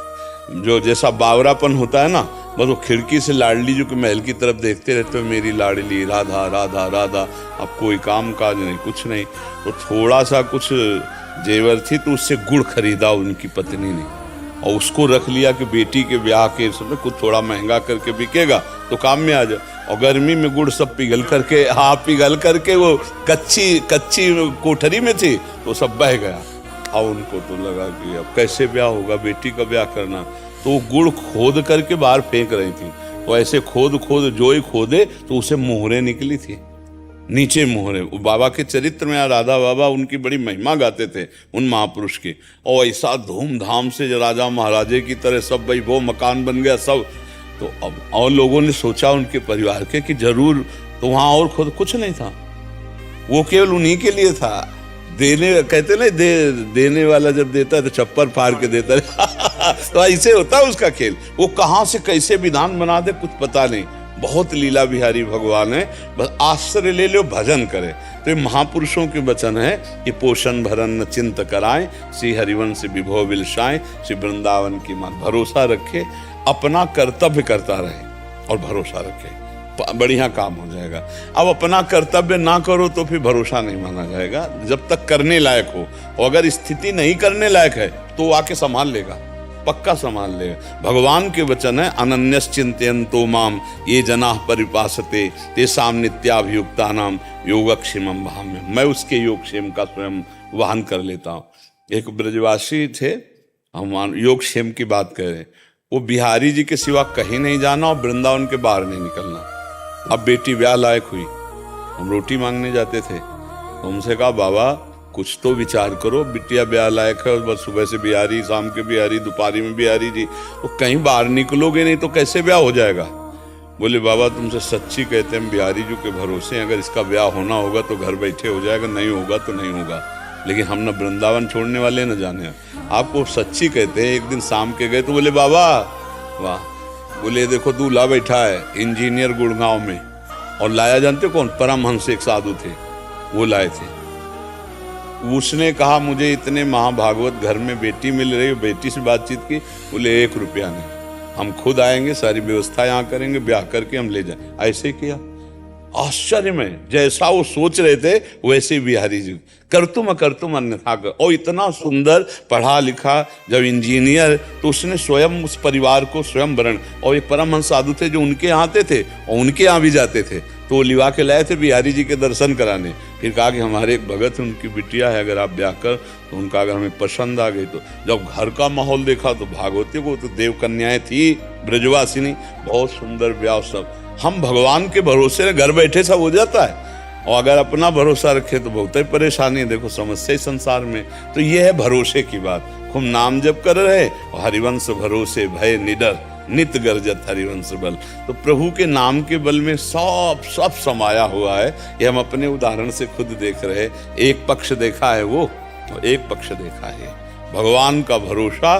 जो जैसा बावरापन होता है ना, बस वो खिड़की से लाडली जी के महल की तरफ देखते रहते हो, मेरी लाडली राधा राधा राधा। अब कोई काम काज नहीं, कुछ नहीं। तो थोड़ा सा कुछ जेवर थी तो उससे गुड़ खरीदा उनकी पत्नी ने, और उसको रख लिया कि बेटी के ब्याह के समय कुछ थोड़ा महंगा करके बिकेगा तो काम में आ जाए। और गर्मी में गुड़ सब पिघल करके वो कच्ची कोठरी में थी तो सब बह गया। और उनको तो लगा कि अब कैसे ब्याह होगा, बेटी का ब्याह करना। तो वो गुड़ खोद करके बाहर फेंक रही थी। तो ऐसे खोद जो ही खोदे तो उसे मोहरे निकली थी, नीचे मोहरे। बाबा के चरित्र में राधा बाबा उनकी बड़ी महिमा गाते थे उन महापुरुष की, और ऐसा धूमधाम से जो राजा महाराजे की तरह सब भाई वो मकान बन गया सब। तो अब और लोगों ने सोचा उनके परिवार के कि जरूर, तो वहाँ और खुद कुछ नहीं था, वो केवल उन्हीं के लिए था। देने कहते ना, देने वाला जब देता है तो चप्पल फाड़ के देता है। तो ऐसे होता है उसका खेल। वो कहाँ से कैसे विधान बना दे कुछ पता नहीं। बहुत लीला बिहारी भगवान है, बस आश्रय ले लो, भजन करे। तो ये महापुरुषों के वचन है कि पोषण भरन न चिंत कराएं, श्री हरिवंश विभो विलसाएं, श्री वृंदावन की मान। भरोसा रखे, अपना कर्तव्य करता रहे और भरोसा रखे, बढ़िया काम हो जाएगा। अब अपना कर्तव्य ना करो तो फिर भरोसा नहीं माना जाएगा जब तक करने लायक हो। और अगर स्थिति नहीं करने लायक है तो आके संभाल लेगा, पक्का संभाल लेगा। भगवान के वचन है, अनन्यश्चिन्तयन्तो माम ये जनाः परिपासते तेषां नित्याभियुक्तानां योगक्षेमं वहाम्यहम्। मैं उसके योगक्षेम का स्वयं वाहन कर लेता हूँ। एक ब्रजवासी थे, हम योगक्षेम की बात कर रहे हैं। वो बिहारी जी के सिवा कहीं नहीं जाना और वृंदावन के बाहर नहीं निकलना। अब बेटी ब्याह लायक हुई, हम रोटी मांगने जाते थे तो उनसे कहा, बाबा कुछ तो विचार करो, बिटिया ब्याह लायक है, बस सुबह से बिहारी, शाम के बिहारी, दोपहरी में बिहारी जी, तो कहीं बाहर निकलोगे नहीं तो कैसे ब्याह हो जाएगा। बोले, बाबा तुमसे सच्ची कहते हैं, बिहारी जी के भरोसे, अगर इसका ब्याह होना होगा तो घर बैठे हो जाएगा, नहीं होगा तो नहीं होगा, लेकिन हम न वृंदावन छोड़ने वाले न जाने। आपको सच्ची कहते हैं। एक दिन शाम के गए तो बोले, बाबा वाह। बोले, देखो दूल्हा बैठा है इंजीनियर गुड़गांव में, और लाया जानते कौन? परमहंस एक साधु थे, वो लाए थे। उसने कहा, मुझे इतने महाभागवत घर में बेटी मिल रही है, बेटी से बातचीत की। बोले, 1 रुपया नहीं, हम खुद आएंगे, सारी व्यवस्था यहाँ करेंगे, ब्याह करके हम ले जाए। ऐसे किया। आश्चर्य में जैसा वो सोच रहे थे वैसे बिहारी जी करतुम अकर्तुम अन्यथा कर। और इतना सुंदर पढ़ा लिखा, जब इंजीनियर, तो उसने स्वयं उस परिवार को स्वयं वरण। और एक परमहंस साधु थे जो उनके यहाँ आते थे और उनके यहाँ भी जाते थे, तो वो लिवा के लाए थे बिहारी जी के दर्शन कराने। फिर कहा कि हमारे एक भगत है, उनकी बिटिया है, अगर आप ब्याह कर तो उनका अगर हमें पसंद आ गई तो। जब घर का माहौल देखा तो भागवती को तो देव कन्याएं थी ब्रजवासिनी, बहुत सुंदर ब्याह सब। हम भगवान के भरोसे घर बैठे सब हो जाता है, और अगर अपना भरोसा रखे तो बहुत ही परेशानी है। देखो समस्या संसार में। तो ये है भरोसे की बात। खूब नाम जप कर रहे और हरिवंश भरोसे भय निडर नित गर्जत हरिवंश बल। तो प्रभु के नाम के बल में सब समाया हुआ है। ये हम अपने उदाहरण से खुद देख रहे। एक पक्ष देखा है वो, और एक पक्ष देखा है भगवान का भरोसा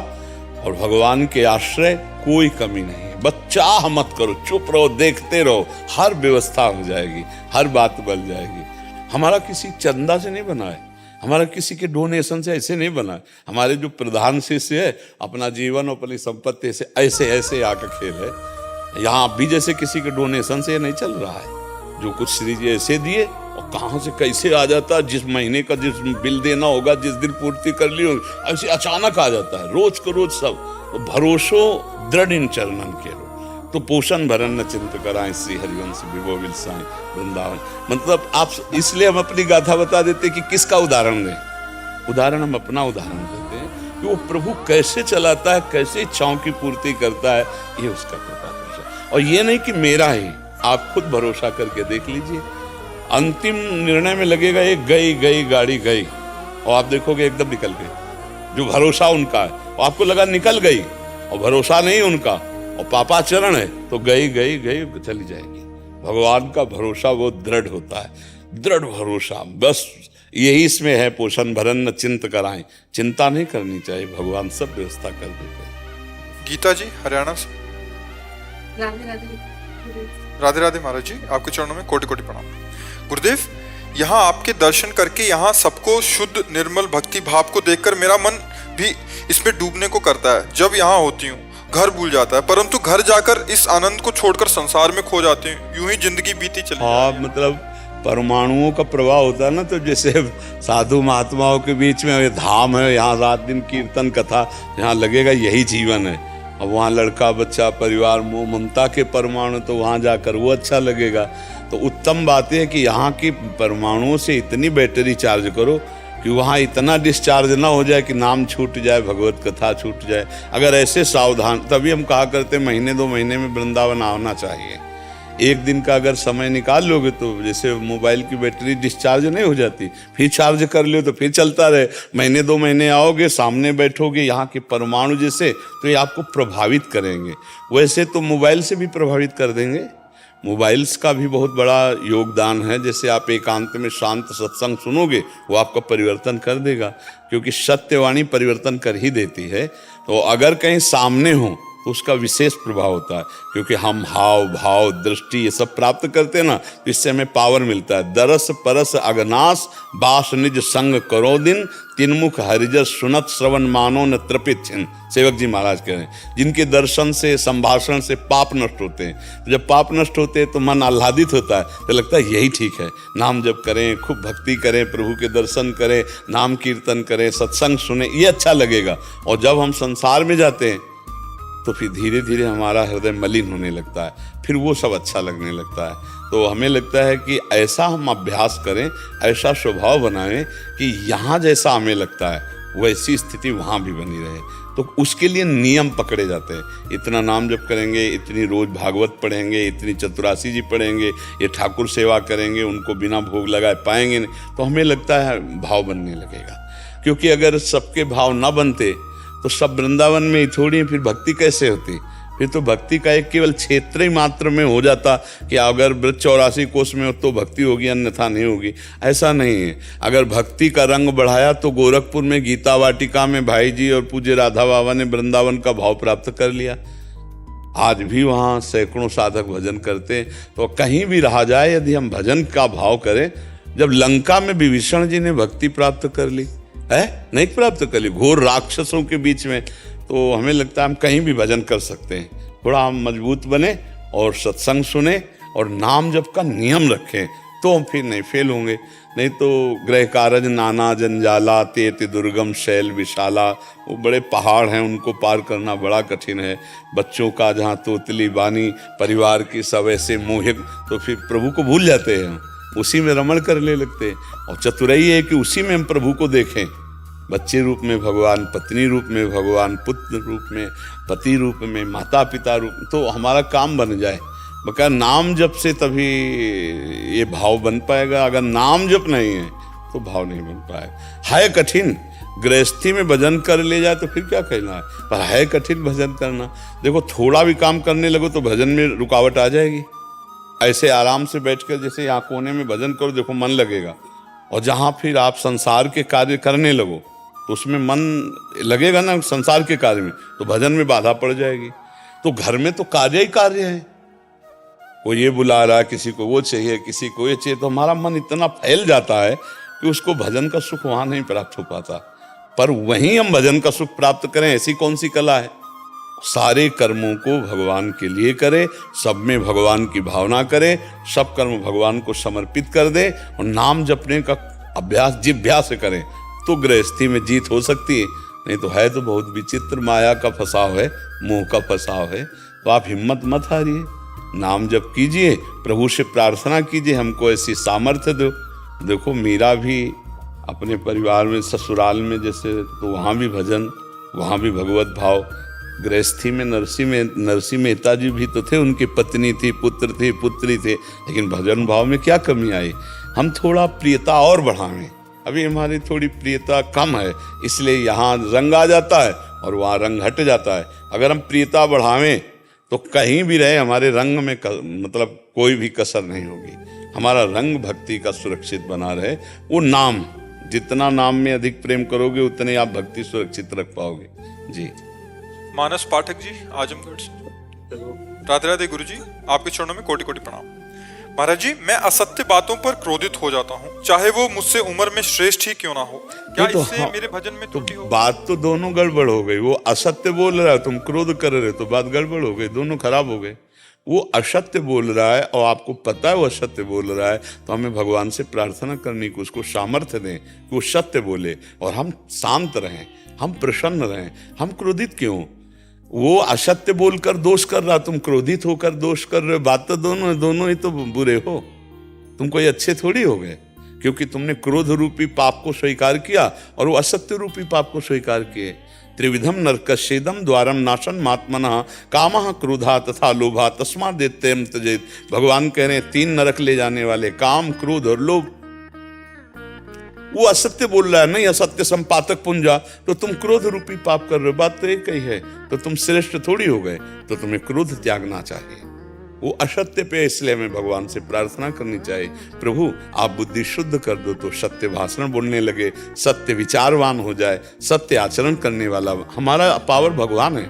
और भगवान के आश्रय कोई कमी नहीं है। बस चाह मत करो, चुप रहो, देखते रहो, हर व्यवस्था हो जाएगी, हर बात बन जाएगी। हमारा किसी चंदा से नहीं बना है, हमारा किसी के डोनेशन से ऐसे नहीं बना है। हमारे जो प्रधान शिष्य है अपना जीवन और अपनी संपत्ति से ऐसे ऐसे आकर खेल है। यहाँ भी जैसे किसी के डोनेशन से नहीं चल रहा है। जो कुछ श्री जी ऐसे दिए और कहाँ से कैसे आ जाता है, जिस महीने का जिस बिल देना होगा, जिस दिन पूर्ति कर ली हो, ऐसे अचानक आ जाता है, रोज को रोज सब। तो भरोसो दृढ़ इन चरणन केरो, तो पोषण भरन न चिंत कराएं, श्री हरिवंश विभो विलसाएं वृंदावन। मतलब आप, इसलिए हम अपनी गाथा बता देते कि किसका उदाहरण दें। उदाहरण हम अपना उदाहरण देते हैं कि वो प्रभु कैसे चलाता है, कैसे इच्छाओं की पूर्ति करता है, ये उसका कृपा है। और ये नहीं कि मेरा ही, आप खुद भरोसा करके देख लीजिए। अंतिम निर्णय में लगेगा एक गई गाड़ी गई, और आप देखोगे एकदम निकल गई। जो भरोसा उनका है, और आपको लगा निकल गई, और भरोसा नहीं उनका, और पापाचरण है, तो गई चली जाएगी। भगवान का भरोसा वो दृढ़ होता है, दृढ़ भरोसा। बस यही इसमें है, पोषण भरन न चिंत कराएं, चिंता नहीं करनी चाहिए, भगवान सब व्यवस्था कर देते हैं। गीता जी हरियाणा से। राधे राधे। राधे राधे महाराज जी, आपके चरणों में कोटि कोटि प्रणाम। गुरुदेव, यहाँ आपके दर्शन करके यहाँ सबको शुद्ध निर्मल भक्ति भाव को देखकर मेरा मन भी इसमें डूबने को करता है। जब यहाँ होती हूँ घर भूल जाता है, परंतु घर जाकर इस आनंद को छोड़कर संसार में खो जाते हैं। यूं ही जिंदगी बीती चली। हाँ, मतलब परमाणुओं का प्रवाह होता है ना, तो जैसे साधु महात्माओं के बीच में ये धाम है, यहाँ रात दिन कीर्तन कथा, यहाँ लगेगा यही जीवन है। अब वहाँ लड़का बच्चा परिवार मोह ममता के परमाणु, तो वहाँ जाकर वो अच्छा लगेगा। तो उत्तम बात है कि यहाँ की परमाणुओं से इतनी बैटरी चार्ज करो कि वहाँ इतना डिस्चार्ज ना हो जाए कि नाम छूट जाए, भगवत कथा छूट जाए। अगर ऐसे सावधान, तभी हम कहा करते महीने 2 महीने में वृंदावन आना चाहिए। एक दिन का अगर समय निकाल लोगे तो जैसे मोबाइल की बैटरी डिस्चार्ज नहीं हो जाती, फिर चार्ज कर लो तो फिर चलता रहे। महीने 2 महीने आओगे, सामने बैठोगे, यहाँ के परमाणु जैसे, तो ये आपको प्रभावित करेंगे। वैसे तो मोबाइल से भी प्रभावित कर देंगे। मोबाइल्स का भी बहुत बड़ा योगदान है। जैसे आप एकांत में शांत सत्संग सुनोगे, वो आपका परिवर्तन कर देगा, क्योंकि सत्यवाणी परिवर्तन कर ही देती है। तो अगर कहीं सामने हो तो उसका विशेष प्रभाव होता है, क्योंकि हम हाव भाव दृष्टि ये सब प्राप्त करते हैं ना, तो इससे हमें पावर मिलता है। दरस परस अगनास बास निज संग करो दिन, तिनमुख हरिजस सुनत श्रवण मानो न तृपित छिन। सेवक जी महाराज कह रहे हैं, जिनके दर्शन से संभाषण से पाप नष्ट होते हैं। जब पाप नष्ट होते हैं तो मन आह्लादित होता है, तो लगता है यही ठीक है, नाम जप करें, खूब भक्ति करें, प्रभु के दर्शन करें, नाम कीर्तन करें, सत्संग सुने, ये अच्छा लगेगा। और जब हम संसार में जाते हैं तो फिर धीरे धीरे हमारा हृदय मलिन होने लगता है, फिर वो सब अच्छा लगने लगता है। तो हमें लगता है कि ऐसा हम अभ्यास करें, ऐसा स्वभाव बनाएं कि यहाँ जैसा हमें लगता है वैसी स्थिति वहाँ भी बनी रहे। तो उसके लिए नियम पकड़े जाते हैं। इतना नाम जप करेंगे, इतनी रोज भागवत पढ़ेंगे, इतनी चतुरासी जी पढ़ेंगे, ये ठाकुर सेवा करेंगे, उनको बिना भोग लगाए पाएंगे नहीं, तो हमें लगता है भाव बनने लगेगा। क्योंकि अगर सबके भाव ना बनते तो सब वृंदावन में ही थोड़ी, फिर भक्ति कैसे होती? फिर तो भक्ति का एक केवल क्षेत्र ही मात्र में हो जाता कि अगर ब्रज 84 कोष में हो तो भक्ति होगी, अन्यथा नहीं होगी। ऐसा नहीं है। अगर भक्ति का रंग बढ़ाया तो गोरखपुर में गीता वाटिका में भाई जी और पूज्य राधा बाबा ने वृंदावन का भाव प्राप्त कर लिया। आज भी वहाँ सैकड़ों साधक भजन करते हैं। तो कहीं भी रहा जाए, यदि हम भजन का भाव करें, जब लंका में विभीषण जी ने भक्ति प्राप्त कर ली है, नहीं प्राप्त कर ली, घोर राक्षसों के बीच में, तो हमें लगता है हम कहीं भी भजन कर सकते हैं। थोड़ा हम मजबूत बने और सत्संग सुने और नाम जप का नियम रखें, तो हम फिर नहीं फेल होंगे। नहीं तो ग्रह कारज नाना जंजाला, तेति दुर्गम शैल विशाला, वो बड़े पहाड़ हैं, उनको पार करना बड़ा कठिन है। बच्चों का जहाँ तोतली बानी, परिवार की सब ऐसे मोहित, तो फिर प्रभु को भूल जाते हैं, उसी में रमण करने लगते हैं। और चतुराई है कि उसी में हम प्रभु को देखें, बच्चे रूप में भगवान, पत्नी रूप में भगवान, पुत्र रूप में, पति रूप में, माता पिता रूप में, तो हमारा काम बन जाए। बका नाम जप से तभी ये भाव बन पाएगा। अगर नाम जप नहीं है तो भाव नहीं बन पाएगा। है कठिन, गृहस्थी में भजन कर ले जाए तो फिर क्या कहना है, पर है कठिन भजन करना। देखो थोड़ा भी काम करने लगो तो भजन में रुकावट आ जाएगी। ऐसे आराम से बैठकर जैसे यहाँ कोने में भजन करो, देखो मन लगेगा। और जहाँ फिर आप संसार के कार्य करने लगो तो उसमें मन लगेगा ना संसार के कार्य में, तो भजन में बाधा पड़ जाएगी। तो घर में तो कार्य ही कार्य है, कोई ये बुला रहा है, किसी को वो चाहिए, किसी को ये चाहिए, तो हमारा मन इतना फैल जाता है कि उसको भजन का सुख वहां नहीं प्राप्त हो पाता। पर वहीं हम भजन का सुख प्राप्त करें, ऐसी कौन सी कला है? सारे कर्मों को भगवान के लिए करे, सब में भगवान की भावना करे, सब कर्म भगवान को समर्पित कर दे और नाम जपने का अभ्यास जिभ्यास से करें, तो गृहस्थी में जीत हो सकती है। नहीं तो है तो बहुत विचित्र, माया का फंसाव है, मोह का फंसाव है। तो आप हिम्मत मत हारिए, नाम जप कीजिए, प्रभु से प्रार्थना कीजिए हमको ऐसी सामर्थ्य दो। देखो मीरा भी अपने परिवार में ससुराल में जैसे, तो वहाँ भी भजन, वहाँ भी भगवत भाव। गृहस्थी में नरसिंह मेहता जी भी तो थे, उनकी पत्नी थी, पुत्र थे, पुत्री थे, लेकिन भजन भाव में क्या कमी आई? हम थोड़ा प्रियता और बढ़ावें। अभी हमारी थोड़ी प्रियता कम है, इसलिए यहाँ रंग आ जाता है और वहाँ रंग हट जाता है। अगर हम प्रियता बढ़ावें तो कहीं भी रहे हमारे रंग में मतलब कोई भी कसर नहीं होगी। हमारा रंग भक्ति का सुरक्षित बना रहे। वो नाम, जितना नाम में अधिक प्रेम करोगे उतने आप भक्ति सुरक्षित रख पाओगे। जी। मानस पाठक जी आजमगढ़ से, राधे राधे गुरु जी, आपके चरणों में कोटि कोटि प्रणाम। महाराज जी, मैं असत्य बातों पर क्रोधित हो जाता हूँ, चाहे वो मुझसे उम्र में श्रेष्ठ ही क्यों ना हो। क्या तो इससे मेरे भजन में त्रुटि हो? बात तो दोनों गड़बड़ हो गई। वो असत्य बोल रहा है, तुम क्रोध कर रहे हो, तो बात गड़बड़ हो गई, दोनों खराब हो गए। वो असत्य बोल रहा है और आपको पता है वो असत्य बोल रहा है, तो हमें भगवान से प्रार्थना करनी कि उसको सामर्थ्य दें कि वो सत्य बोले और हम शांत रहें, हम प्रसन्न रहें। हम क्रोधित क्यों? वो असत्य बोलकर दोष कर रहा, तुम क्रोधित होकर दोष कर रहे हो। बात तो दोनों ही तो बुरे हो, तुम कोई अच्छे थोड़ी हो गए, क्योंकि तुमने क्रोध रूपी पाप को स्वीकार किया और वो असत्य रूपी पाप को स्वीकार किए। त्रिविधम नरकस्येदम द्वारम नाशन मात्मनः कामः क्रोधा तथा लोभा तस्मात् दैत्यं त्यजेत्। भगवान कह रहे हैं 3 नरक ले जाने वाले, काम, क्रोध और लोभ। वो असत्य बोल रहा है, नहीं असत्य संपातक पुंजा, तो तुम क्रोध रूपी पाप कर रहे हो। बात तो एक ही है, तो तुम श्रेष्ठ थोड़ी हो गए, तो तुम्हें क्रोध त्यागना चाहिए। वो असत्य पे, इसलिए हमें भगवान से प्रार्थना करनी चाहिए, प्रभु आप बुद्धि शुद्ध कर दो तो सत्य भाषण बोलने लगे, सत्य विचारवान हो जाए, सत्य आचरण करने वाला। हमारा पावर भगवान है।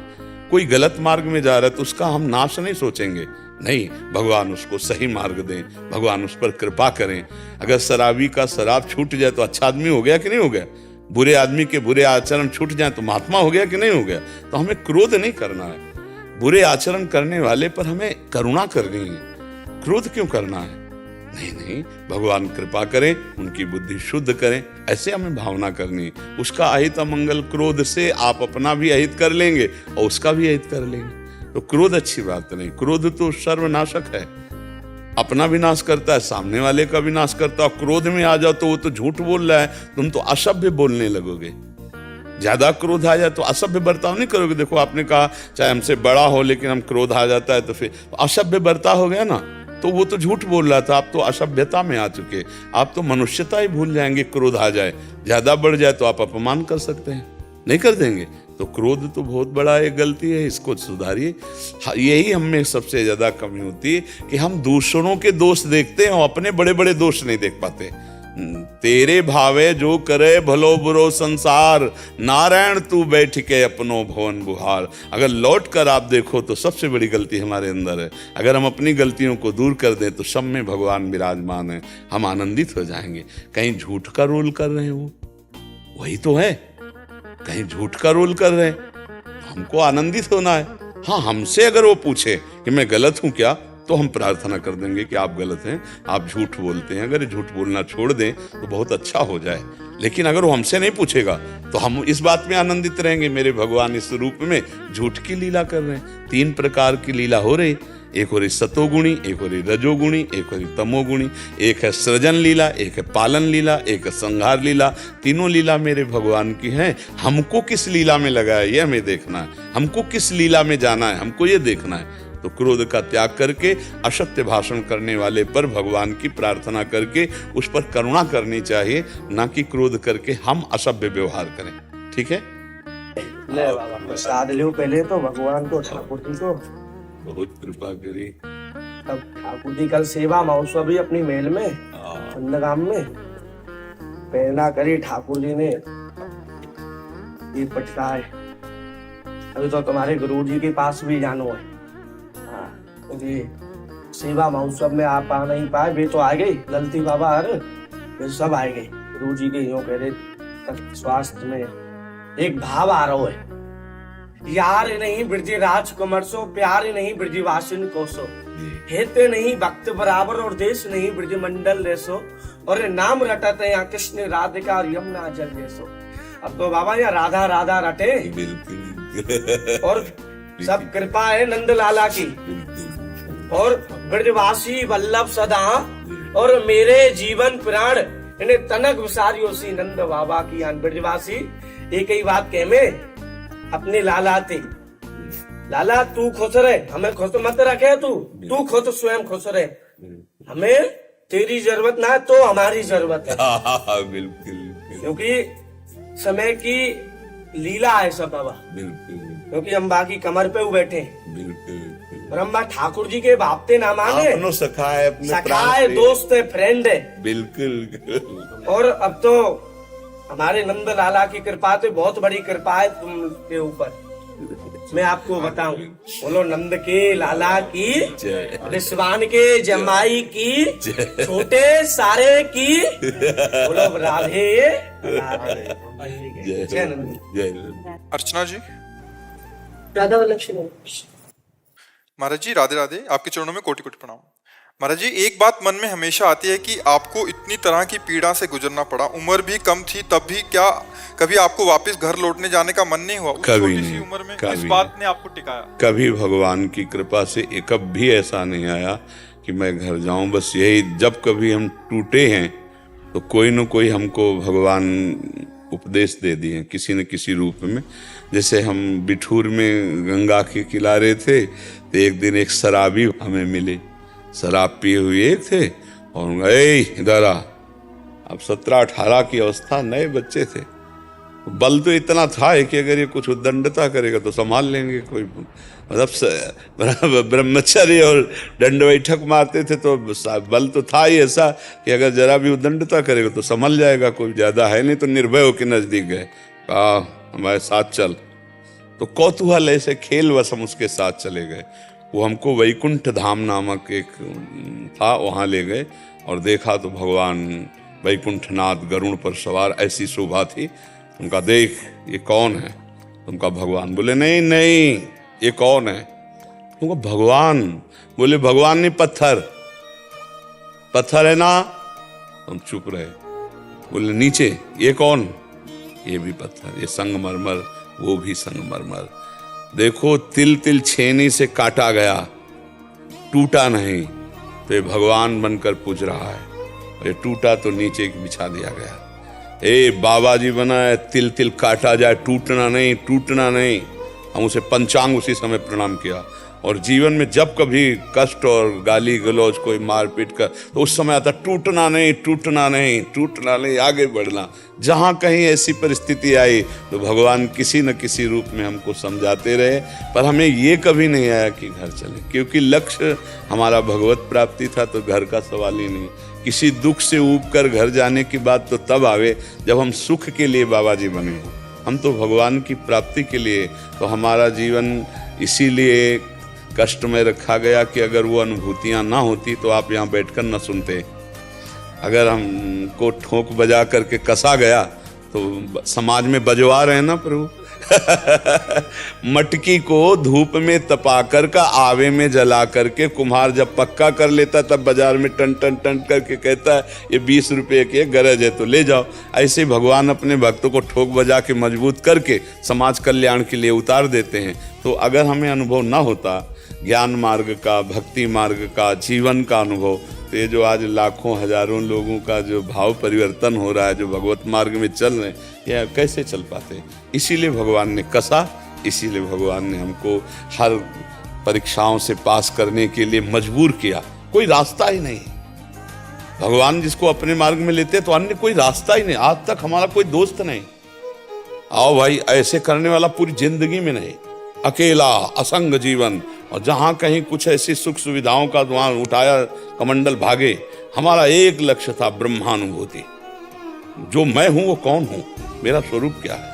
कोई गलत मार्ग में जा रहा है तो उसका हम नाश नहीं सोचेंगे, नहीं, भगवान उसको सही मार्ग दें, भगवान उस पर कृपा करें। अगर शराबी का शराब छूट जाए तो अच्छा आदमी हो गया कि नहीं हो गया? बुरे आदमी के बुरे आचरण छूट जाए तो महात्मा हो गया कि नहीं हो गया? तो हमें क्रोध नहीं करना है, बुरे आचरण करने वाले पर हमें करुणा करनी है। क्रोध क्यों करना है? नहीं, भगवान कृपा करें, उनकी बुद्धि शुद्ध करें, ऐसे हमें भावना करनी। उसका अहित अमंगल क्रोध से आप अपना भी अहित कर लेंगे और उसका भी अहित कर लेंगे, तो क्रोध अच्छी बात नहीं। क्रोध तो सर्वनाशक है, अपना विनाश करता है, सामने वाले का विनाश करता है। क्रोध में आ जाओ तो वो तो झूठ बोल रहा है, तुम तो असभ्य बोलने लगोगे। ज्यादा क्रोध आ जाए तो असभ्य बर्ताव नहीं करोगे। देखो आपने कहा चाहे हमसे बड़ा हो, लेकिन हम क्रोध आ जाता है तो फिर असभ्य बर्ताव हो गया ना, तो वो तो झूठ बोल रहा था, आप तो असभ्यता में आ चुके, आप तो मनुष्यता ही भूल जाएंगे। क्रोध आ जाए, ज्यादा बढ़ जाए तो आप अपमान कर सकते हैं, नहीं कर देंगे। तो क्रोध तो बहुत बड़ा एक गलती है, इसको सुधारिए। यही हम में सबसे ज्यादा कमी होती है कि हम दूसरों के दोष देखते हैं और अपने बड़े बड़े दोष नहीं देख पाते। तेरे भावे जो करे भलो बुरो संसार, नारायण तू बैठ के अपनो भवन बुहार। अगर लौट कर आप देखो तो सबसे बड़ी गलती हमारे अंदर है। अगर हम अपनी गलतियों को दूर कर दें तो सब में भगवान विराजमान है, हम आनंदित हो जाएंगे। कहीं झूठ का रोल कर रहे हैं, वो वही तो है, कहीं झूठ का रोल कर रहे हैं, हमको आनंदित होना है। हाँ, हमसे अगर वो पूछे कि मैं गलत हूं क्या, तो हम प्रार्थना कर देंगे कि आप गलत हैं, आप झूठ बोलते हैं। अगर झूठ बोलना छोड़ दें तो बहुत अच्छा हो जाए। लेकिन अगर वो हमसे नहीं पूछेगा तो हम इस बात में आनंदित रहेंगे, मेरे भगवान इस रूप में झूठ की लीला कर रहे हैं। 3 प्रकार की लीला हो रही, एक हो रही सतोगुणी, एक हो रही रजोगुणी, एक हो रही तमोगुणी। एक है सृजन लीला, एक है पालन लीला, एक है संहार लीला। तीनों लीला मेरे भगवान की हैं। हमको किस लीला में लगा है ये हमें देखना है, हमको किस लीला में जाना है हमको ये देखना है। तो क्रोध का त्याग करके असत्य भाषण करने वाले पर भगवान की प्रार्थना करके उस पर करुणा करनी चाहिए, ना कि क्रोध करके हम असभ्य व्यवहार करें। ठीक है, ले बाबा प्रसाद लो पहले तो भगवान को, ठाकुर जी को बहुत कृपा करी। तब ठाकुर जी कल सेवा महोत्सव भी अपनी मेल में नंदगाम में प्रेरणा करी ठाकुर जी ने। ये पटका है। अभी तो तुम्हारे गुरुजी के पास भी जानो है। हाँ, क्योंकि सेवा महोत्सव में आप आ नहीं पाए, वे तो आ गए ललती बाबा हर, वे सब आ गए। गुरुजी के यूं कह रहे स्वास्थ्य में एक भाव आ रहा है, यार नहीं ब्रजराज कुमार सो, प्यार नहीं ब्रजवासिन को सो, हेते नहीं भक्त बराबर और देश नहीं ब्रजमंडल रेसो, और नाम रटते यहाँ कृष्ण राधिका और यमुना जल रेसो। अब तो बाबा यहाँ राधा राधा रटे और सब कृपा है नंद लाला की, और ब्रजवासी वल्लभ सदा, और मेरे जीवन प्राण इन्हें तनक विसारियो सी नंद बाबा की। यान ब्रजवासी एक ही बात कह में अपने लाला थे, लाला तू खुश रहे, हमें खुश मत रखे, तू खुद स्वयं खुश रहे, हमें तेरी जरूरत ना तो हमारी जरूरत है। बिल्कुल क्योंकि समय की लीला है सब बाबा, बिल्कुल क्योंकि हम बाकी कमर पे बैठे हैं, बिल्कुल। और हम बा ठाकुर जी के भापते ना माने, अपनो सखा है, अपने सखा है, दोस्त है, फ्रेंड है। बिल्कुल। और अब तो हमारे नंद लाला की कृपा तो बहुत बड़ी कृपा है तुम के ऊपर। मैं आपको बताऊं, बोलो नंद के लाला की, रिस्वान के जमाई की, छोटे सारे की, बोलो राधे जय नंद। अर्चना जी। राधा वल्लभ श्री महाराज जी राधे राधे, आपके चरणों में कोटि कोटि प्रणाम। महाराज जी, एक बात मन में हमेशा आती है कि आपको इतनी तरह की पीड़ा से गुजरना पड़ा, उम्र भी कम थी तब भी, क्या कभी आपको वापस घर लौटने जाने का मन नहीं हुआ? कभी नहीं, नहीं, उम्र में कभी इस बात ने आपको टिकाया? कभी भगवान की कृपा से एक भी ऐसा नहीं आया कि मैं घर जाऊं। बस यही, जब कभी हम टूटे हैं तो कोई न कोई हमको भगवान उपदेश दे दिए किसी न किसी रूप में। जैसे हम बिठूर में गंगा के किनारे थे तो एक दिन एक शराबी हमें मिले, शराब पिए हुए एक थे, और गए इधर आ। अब 17-18 की अवस्था, नए बच्चे थे। बल तो इतना था कि अगर ये कुछ उद्दंडता करेगा तो संभाल लेंगे, कोई मतलब ब्रह्मचर्य और दंड बैठक मारते थे तो बल तो था ही ऐसा कि अगर जरा भी उद्दंडता करेगा तो संभल जाएगा, कोई ज्यादा है नहीं। तो निर्भय होकर नजदीक गए, कहा हमारे साथ चल। तो कौतूहल ऐसे खेल वश हम उसके साथ चले गए। वो हमको वैकुंठ धाम नामक एक था, वहाँ ले गए और देखा तो भगवान वैकुंठनाथ गरुड़ पर सवार, ऐसी शोभा थी। उनका देख ये कौन है? उनका भगवान। बोले नहीं नहीं, ये कौन है? उनको भगवान। बोले भगवान नहीं, पत्थर, पत्थर है ना। हम चुप रहे। बोले नीचे ये कौन? ये भी पत्थर, ये संगमरमर, वो भी संगमरमर। देखो तिल तिल छेनी से काटा गया, टूटा नहीं, तो ये भगवान बनकर पूज रहा है। ये टूटा तो नीचे बिछा दिया गया। ए बाबा जी बना है, तिल तिल काटा जाए, टूटना नहीं, टूटना नहीं। हम उसे पंचांग उसी समय प्रणाम किया। और जीवन में जब कभी कष्ट और गाली गलौज, कोई मारपीट कर, तो उस समय आता टूटना नहीं, टूटना नहीं, टूटना नहीं, आगे बढ़ना। जहाँ कहीं ऐसी परिस्थिति आई तो भगवान किसी न किसी रूप में हमको समझाते रहे, पर हमें ये कभी नहीं आया कि घर चले, क्योंकि लक्ष्य हमारा भगवत प्राप्ति था। तो घर का सवाल ही नहीं। किसी दुख से ऊब कर घर जाने की बात तो तब आवे जब हम सुख के लिए बाबा जी बने हों। हम तो भगवान की प्राप्ति के लिए, तो हमारा जीवन इसीलिए कष्ट में रखा गया कि अगर वो अनुभूतियाँ ना होती तो आप यहाँ बैठकर न सुनते। अगर हमको ठोंक बजा करके कसा गया तो समाज में बजवा रहे ना प्रभु। मटकी को धूप में तपाकर का आवे में जला करके कुम्हार जब पक्का कर लेता तब बाजार में टन टन टन करके कहता है ये 20 रुपये की गरज है तो ले जाओ। ऐसे भगवान अपने भक्तों को ठोक बजा के मजबूत करके समाज कल्याण के लिए उतार देते हैं। तो अगर हमें अनुभव ना होता ज्ञान मार्ग का, भक्ति मार्ग का, जीवन का अनुभव, तो ये जो आज लाखों हजारों लोगों का जो भाव परिवर्तन हो रहा है, जो भगवत मार्ग में चल रहे हैं, यह कैसे चल पाते? इसीलिए भगवान ने कसा, इसीलिए भगवान ने हमको हर परीक्षाओं से पास करने के लिए मजबूर किया। कोई रास्ता ही नहीं। भगवान जिसको अपने मार्ग में लेते तो अन्य कोई रास्ता ही नहीं। आज तक हमारा कोई दोस्त नहीं। आओ भाई, ऐसे करने वाला पूरी जिंदगी में नहीं। अकेला असंग जीवन, और जहाँ कहीं कुछ ऐसी सुख सुविधाओं का वहाँ उठाया कमंडल भागे। हमारा एक लक्ष्य था ब्रह्मानुभूति। जो मैं हूँ वो कौन हूँ, मेरा स्वरूप क्या है।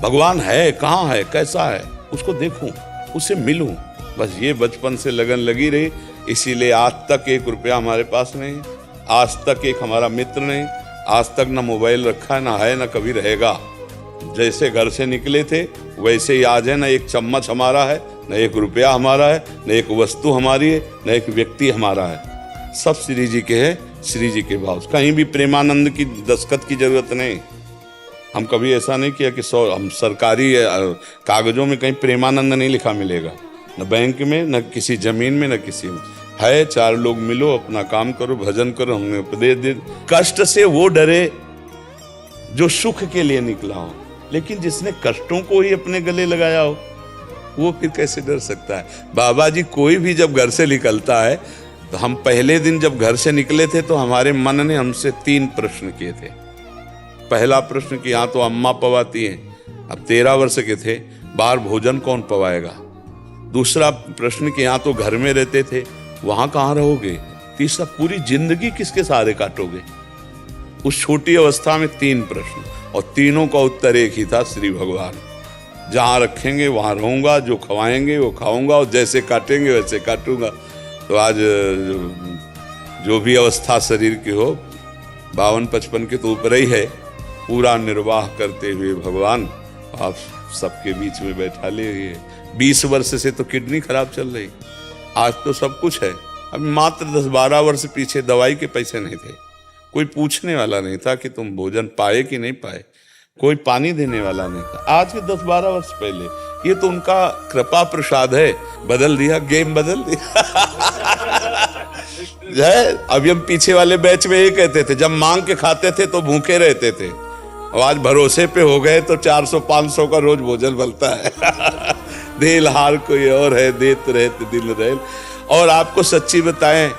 भगवान है कहाँ है, कैसा है, उसको देखूं, उससे मिलूं। बस ये बचपन से लगन लगी रही। इसीलिए आज तक 1 रुपया हमारे पास नहीं, आज तक एक हमारा मित्र नहीं, आज तक ना मोबाइल रखा है, ना है, ना कभी रहेगा। जैसे घर से निकले थे वैसे ही आज है। ना एक चम्मच हमारा है, न 1 रुपया हमारा है, न एक वस्तु हमारी है, न एक व्यक्ति हमारा है। सब श्री जी के है, श्री जी के भाव। कहीं भी प्रेमानंद की दस्तखत की जरूरत नहीं। हम कभी ऐसा नहीं किया कि हम सरकारी कागजों में कहीं प्रेमानंद नहीं लिखा मिलेगा, न बैंक में, न किसी जमीन में, न किसी में। है 4 लोग मिलो, अपना काम करो, भजन करो, हमने उपदेश दे। कष्ट से वो डरे जो सुख के लिए निकला हो, लेकिन जिसने कष्टों को ही अपने गले लगाया हो वो फिर कैसे डर सकता है। बाबा जी कोई भी जब घर से निकलता है, तो हम पहले दिन जब घर से निकले थे तो हमारे मन ने हमसे 3 प्रश्न किए थे। पहला प्रश्न कि यहाँ तो अम्मा पवाती हैं, अब 13 वर्ष के थे, बाहर भोजन कौन पवाएगा। दूसरा प्रश्न कि यहाँ तो घर में रहते थे, वहां कहाँ रहोगे। तीसरा पूरी जिंदगी किसके सहारे काटोगे। उस छोटी अवस्था में 3 प्रश्न, और तीनों का उत्तर एक ही था, श्री भगवान। जहाँ रखेंगे वहाँ रहूंगा, जो खवाएंगे वो खाऊंगा, और जैसे काटेंगे वैसे काटूंगा। तो आज जो भी अवस्था शरीर की हो, 52-55 के तो ऊपर ही है, पूरा निर्वाह करते हुए भगवान आप सबके बीच में बैठा ले रही है। 20 वर्ष से तो किडनी खराब चल रही, आज तो सब कुछ है। अभी मात्र 10-12 वर्ष पीछे दवाई के पैसे नहीं थे, कोई पूछने वाला नहीं था कि तुम भोजन पाए कि नहीं पाए, कोई पानी देने वाला नहीं था। आज के 10-12 वर्ष पहले, ये तो उनका कृपा प्रसाद है। बदल दिया, गेम बदल दिया। अभी हम पीछे वाले बैच में ये कहते थे, जब मांग के खाते थे तो भूखे रहते थे, और आज भरोसे पे हो गए तो 400-500 का रोज भोजन बनता है। दिल हार कोई और है, देत रहते दिल रहे। और आपको सच्ची बताएं,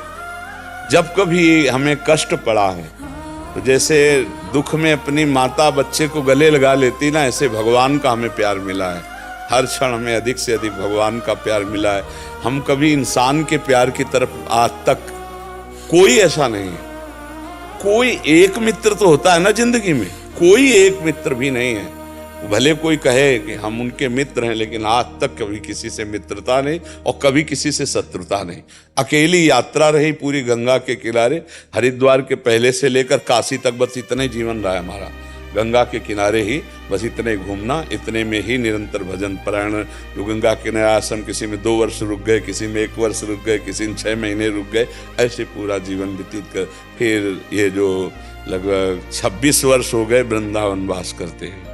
जब कभी हमें कष्ट पड़ा है, तो जैसे दुख में अपनी माता बच्चे को गले लगा लेती ना, ऐसे भगवान का हमें प्यार मिला है। हर क्षण हमें अधिक से अधिक भगवान का प्यार मिला है। हम कभी इंसान के प्यार की तरफ आज तक कोई ऐसा नहीं है। कोई एक मित्र तो होता है ना जिंदगी में, कोई एक मित्र भी नहीं है। भले कोई कहे कि हम उनके मित्र हैं, लेकिन आज तक कभी किसी से मित्रता नहीं और कभी किसी से शत्रुता नहीं। अकेली यात्रा रही पूरी गंगा के किनारे, हरिद्वार के पहले से लेकर काशी तक, बस इतने जीवन रहा है हमारा। गंगा के किनारे ही बस इतने घूमना, इतने में ही निरंतर भजन परायण। जो गंगा के किनारे आश्रम, किसी में 2 वर्ष रुक गए, किसी में 1 वर्ष रुक गए, किसी में 6 महीने रुक गए, ऐसे पूरा जीवन व्यतीत कर फिर ये जो लगभग 26 वर्ष हो गए वृंदावन वास करते हैं।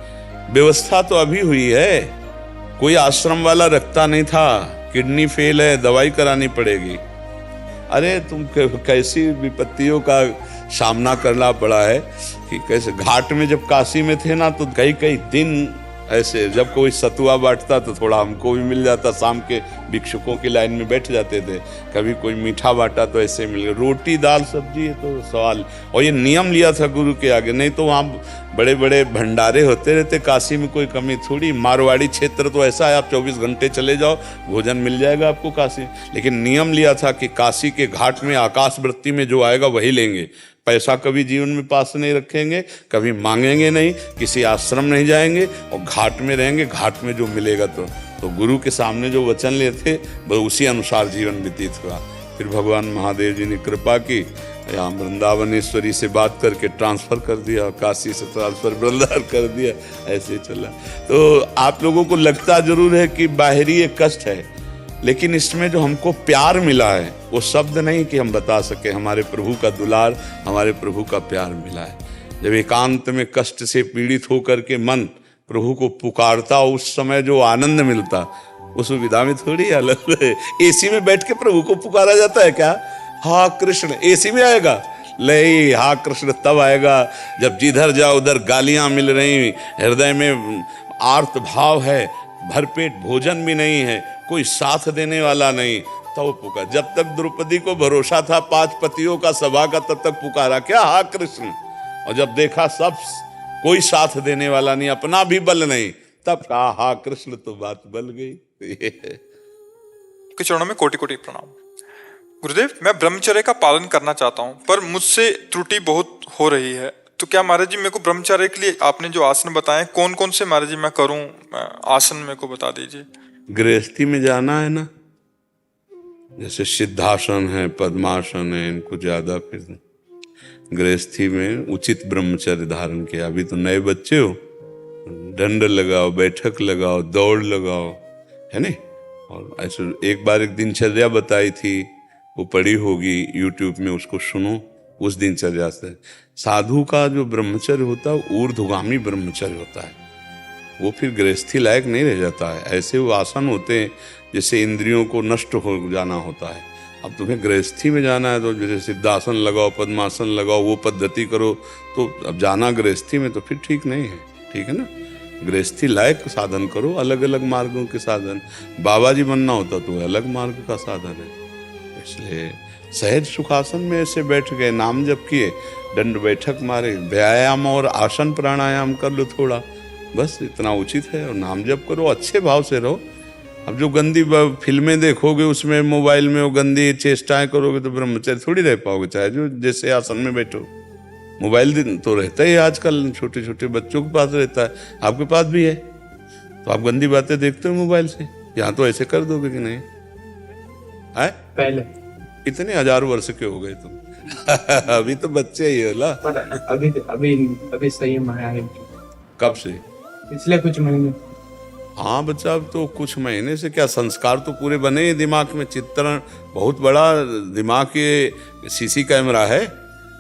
व्यवस्था तो अभी हुई है, कोई आश्रम वाला रखता नहीं था। किडनी फेल है, दवाई करानी पड़ेगी। अरे तुम कैसी विपत्तियों का सामना करना पड़ा है कि कैसे। घाट में जब काशी में थे ना, तो कई दिन ऐसे, जब कोई सतुआ बांटता तो थोड़ा हमको भी मिल जाता, शाम के भिक्षुकों की लाइन में बैठ जाते थे। कभी कोई मीठा बांटा तो ऐसे मिल गया, रोटी दाल सब्जी, ये तो सवाल। और ये नियम लिया था गुरु के आगे, नहीं तो वहाँ बड़े बड़े भंडारे होते रहते। काशी में कोई कमी थोड़ी, मारवाड़ी क्षेत्र तो ऐसा है, आप 24 घंटे चले जाओ भोजन मिल जाएगा आपको काशी। लेकिन नियम लिया था कि काशी के घाट में आकाश वृत्ति में जो आएगा वही लेंगे। पैसा कभी जीवन में पास नहीं रखेंगे, कभी मांगेंगे नहीं, किसी आश्रम नहीं जाएंगे, और घाट में रहेंगे। घाट में जो मिलेगा तो गुरु के सामने जो वचन लिए थे उसी अनुसार जीवन व्यतीत हुआ। फिर भगवान महादेव जी ने कृपा की, यहाँ वृंदावनेश्वरी से बात करके ट्रांसफ़र कर दिया, काशी से ट्रांसफ़र वृंदावन कर दिया, ऐसे चला। तो आप लोगों को लगता जरूर है कि बाहरी एक कष्ट है, लेकिन इसमें जो हमको प्यार मिला है वो शब्द नहीं कि हम बता सके। हमारे प्रभु का दुलार, हमारे प्रभु का प्यार मिला है। जब एकांत में कष्ट से पीड़ित होकर के मन प्रभु को पुकारता, उस समय जो आनंद मिलता, उस विधा में थोड़ी अलग है। एसी में बैठ के प्रभु को पुकारा जाता है क्या? हाँ कृष्ण, एसी में आएगा? नहीं, हाँ कृष्ण तब आएगा जब जिधर जाओ उधर गालियां मिल रही, हृदय में आर्त भाव है, भरपेट भोजन भी नहीं है, कोई साथ देने वाला नहीं, तब पुकार। जब तक द्रौपदी को भरोसा था 5 पतियों का सभा का, तब तक पुकारा क्या? हाँ कृष्ण। और जब देखा सब कोई साथ देने वाला नहीं, अपना भी बल नहीं, तब कहा हाँ कृष्ण, तो बात बल गई। के चरणों में कोटि कोटि प्रणाम। गुरुदेव, मैं ब्रह्मचर्य का पालन करना चाहता हूँ, पर मुझसे त्रुटि बहुत हो रही है। तो क्या महाराज जी मेरे को ब्रह्मचर्य के लिए आपने जो आसन बताए कौन कौन से महाराज जी मैं करूं, आसन मेरे को बता दीजिए। गृहस्थी में जाना है ना, जैसे सिद्धासन है, पद्मासन है, इनको ज्यादा फिर गृहस्थी में उचित ब्रह्मचर्य धारण किया। अभी तो नए बच्चे हो, दंड लगाओ, बैठक लगाओ, दौड़ लगाओ, है नहीं। और ऐसे एक बार एक दिनचर्या बताई थी, वो पढ़ी होगी यूट्यूब में, उसको सुनो। उस दिनचर्या से साधु का जो ब्रह्मचर्य होता है ऊर्ध्वगामी ब्रह्मचर्य होता है, वो फिर गृहस्थी लायक नहीं रह जाता है। ऐसे वो आसन होते हैं जैसे इंद्रियों को नष्ट हो जाना होता है। अब तुम्हें गृहस्थी में जाना है तो जैसे सिद्धासन लगाओ, पद्मासन लगाओ, वो पद्धति करो, तो अब जाना गृहस्थी में तो फिर ठीक नहीं है, ठीक है ना। गृहस्थी लायक साधन करो, अलग अलग मार्गों के साधन। बाबा जी बनना होता तो अलग मार्ग का साधन है। इसलिए सहज सुखासन में ऐसे बैठ गए, नाम जप किए, दंड बैठक मारे, व्यायाम और आसन प्राणायाम कर लो थोड़ा, बस इतना उचित है। और नाम जप करो, अच्छे भाव से रहो। अब जो गंदी फिल्में देखोगे, उसमें मोबाइल में वो गंदी चेष्टाएं करोगे तो ब्रह्मचर्य थोड़ी रह पाओगे, चाहे जो जैसे आसन में बैठो। मोबाइल तो रहता ही आजकल, छोटे छोटे बच्चों के पास रहता है, आपके पास भी है, तो आप गंदी बातें देखते हो मोबाइल से। यहाँ तो ऐसे कर दोगे कि नहीं है? पहले इतने हजारों वर्ष के हो गए तुम अभी तो बच्चे ही हो ला। अभी अभी अभी संयम आया है। कब से? पिछले कुछ महीने। हाँ बच्चा, अब तो कुछ महीने से क्या, संस्कार तो पूरे बने हैं दिमाग में। चित्रण बहुत बड़ा दिमाग के सीसी कैमरा है,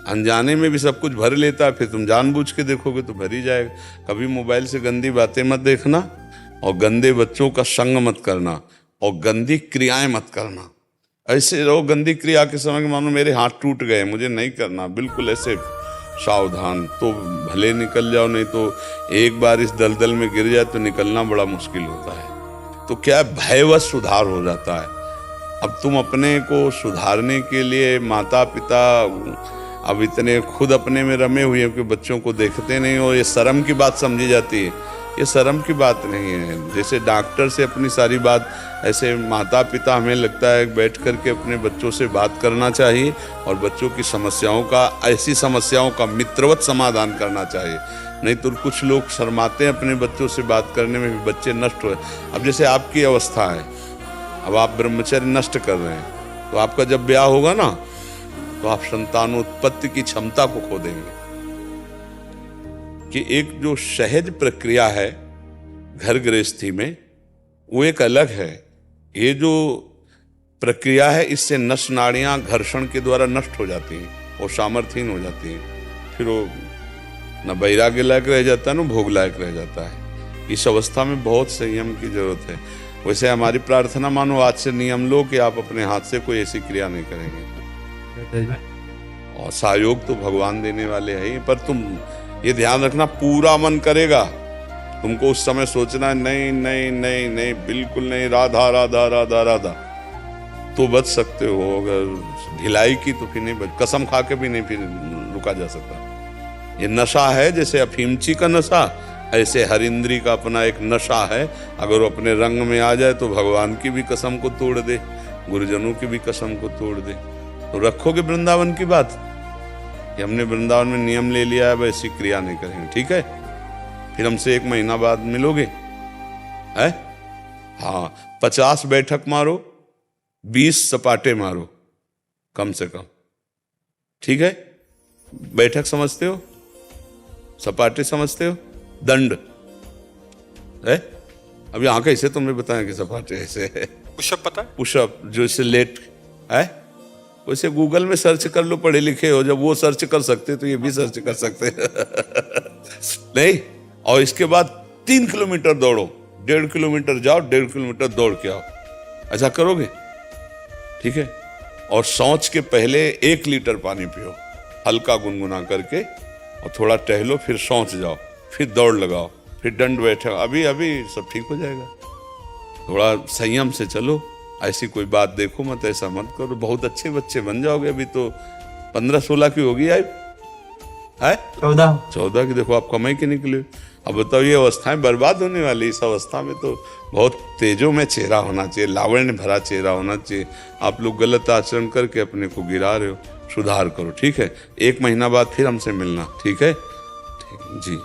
अनजाने में भी सब कुछ भर लेता है। फिर तुम जानबूझ के देखोगे तो भर ही जाएगा। कभी मोबाइल से गंदी बातें मत देखना, और गंदे बच्चों का संग मत करना, और गंदी क्रियाएं मत करना। ऐसे रहो गंदी क्रिया के समय कि मानो मेरे हाथ टूट गए, मुझे नहीं करना, बिल्कुल ऐसे सावधान। तो भले निकल जाओ, नहीं तो एक बार इस दलदल में गिर जाए तो निकलना बड़ा मुश्किल होता है। तो क्या भयवश सुधार हो जाता है। अब तुम अपने को सुधारने के लिए माता पिता अब इतने खुद अपने में रमे हुए हैं कि बच्चों को देखते नहीं, और ये शर्म की बात समझी जाती है। ये शर्म की बात नहीं है। जैसे डॉक्टर से अपनी सारी बात, ऐसे माता पिता हमें लगता है बैठ करके अपने बच्चों से बात करना चाहिए, और बच्चों की समस्याओं का, ऐसी समस्याओं का मित्रवत समाधान करना चाहिए। नहीं तो कुछ लोग शर्माते हैं अपने बच्चों से बात करने में, भी बच्चे नष्ट हुए। अब जैसे आपकी अवस्था है, अब आप ब्रह्मचर्य नष्ट कर रहे हैं, तो आपका जब ब्याह होगा ना, तो आप संतानोत्पत्ति की क्षमता को खो देंगे। कि एक जो सहज प्रक्रिया है घर गृहस्थी में, वो एक अलग है। ये जो प्रक्रिया है, इससे नस नाड़ियां घर्षण के द्वारा नष्ट हो जाती हैं और सामर्थ्यहीन हो जाती हैं। फिर वो न वैराग्य लायक रह जाता है, न भोग लायक रह जाता है। इस अवस्था में बहुत संयम की जरूरत है। वैसे हमारी प्रार्थना मानो आज से नियम लो कि आप अपने हाथ से कोई ऐसी क्रिया नहीं करेंगे, और सहयोग तो भगवान देने वाले हैं। पर तुम ये ध्यान रखना, पूरा मन करेगा, तुमको उस समय सोचना है नहीं नहीं नहीं नहीं, बिल्कुल नहीं, राधा राधा राधा राधा, तो बच सकते हो। अगर ढिलाई की तो फिर नहीं बच, कसम खा के भी नहीं फिर रुका जा सकता। ये नशा है, जैसे अफीमची का नशा, ऐसे हर इंद्री का अपना एक नशा है। अगर वो अपने रंग में आ जाए तो भगवान की भी कसम को तोड़ दे, गुरुजनों की भी कसम को तोड़ दे। तो रखोगे वृंदावन की बात कि हमने वृंदावन में नियम ले लिया है, वैसी क्रिया नहीं करेंगे, ठीक है। फिर हमसे 1 महीना बाद मिलोगे, है? हाँ, 50 बैठक मारो, 20 सपाटे मारो कम से कम, ठीक है। बैठक समझते हो, सपाटे समझते हो, दंड है। अब यहाँ कैसे तुम्हें बताएं कि सपाटे ऐसे है। पुशअप पता है? पुशअप जो इसे लेट है, वैसे गूगल में सर्च कर लो, पढ़े लिखे हो, जब वो सर्च कर सकते तो ये भी सर्च कर सकते नहीं। और इसके बाद 3 किलोमीटर दौड़ो, 1.5 किलोमीटर जाओ, 1.5 किलोमीटर दौड़ के आओ। ऐसा करोगे, ठीक है। और शौच के पहले 1 लीटर पानी पियो, हल्का गुनगुना करके, और थोड़ा टहलो, फिर शौच जाओ, फिर दौड़ लगाओ, फिर दंड बैठो। अभी अभी सब ठीक हो जाएगा। थोड़ा संयम से चलो, ऐसी कोई बात देखो मत, ऐसा मत करो। बहुत अच्छे बच्चे बन जाओगे। अभी तो 15-16 की होगी, आई है 14 की, देखो आप कमाई के निकले। अब बताओ, ये अवस्थाएं बर्बाद होने वाली। इस अवस्था में तो बहुत तेजों में चेहरा होना चाहिए, लावण्य भरा चेहरा होना चाहिए। आप लोग गलत आचरण करके अपने को गिरा रहे हो। सुधार करो, ठीक है। 1 महीना बाद फिर हमसे मिलना, ठीक है। ठीक जी।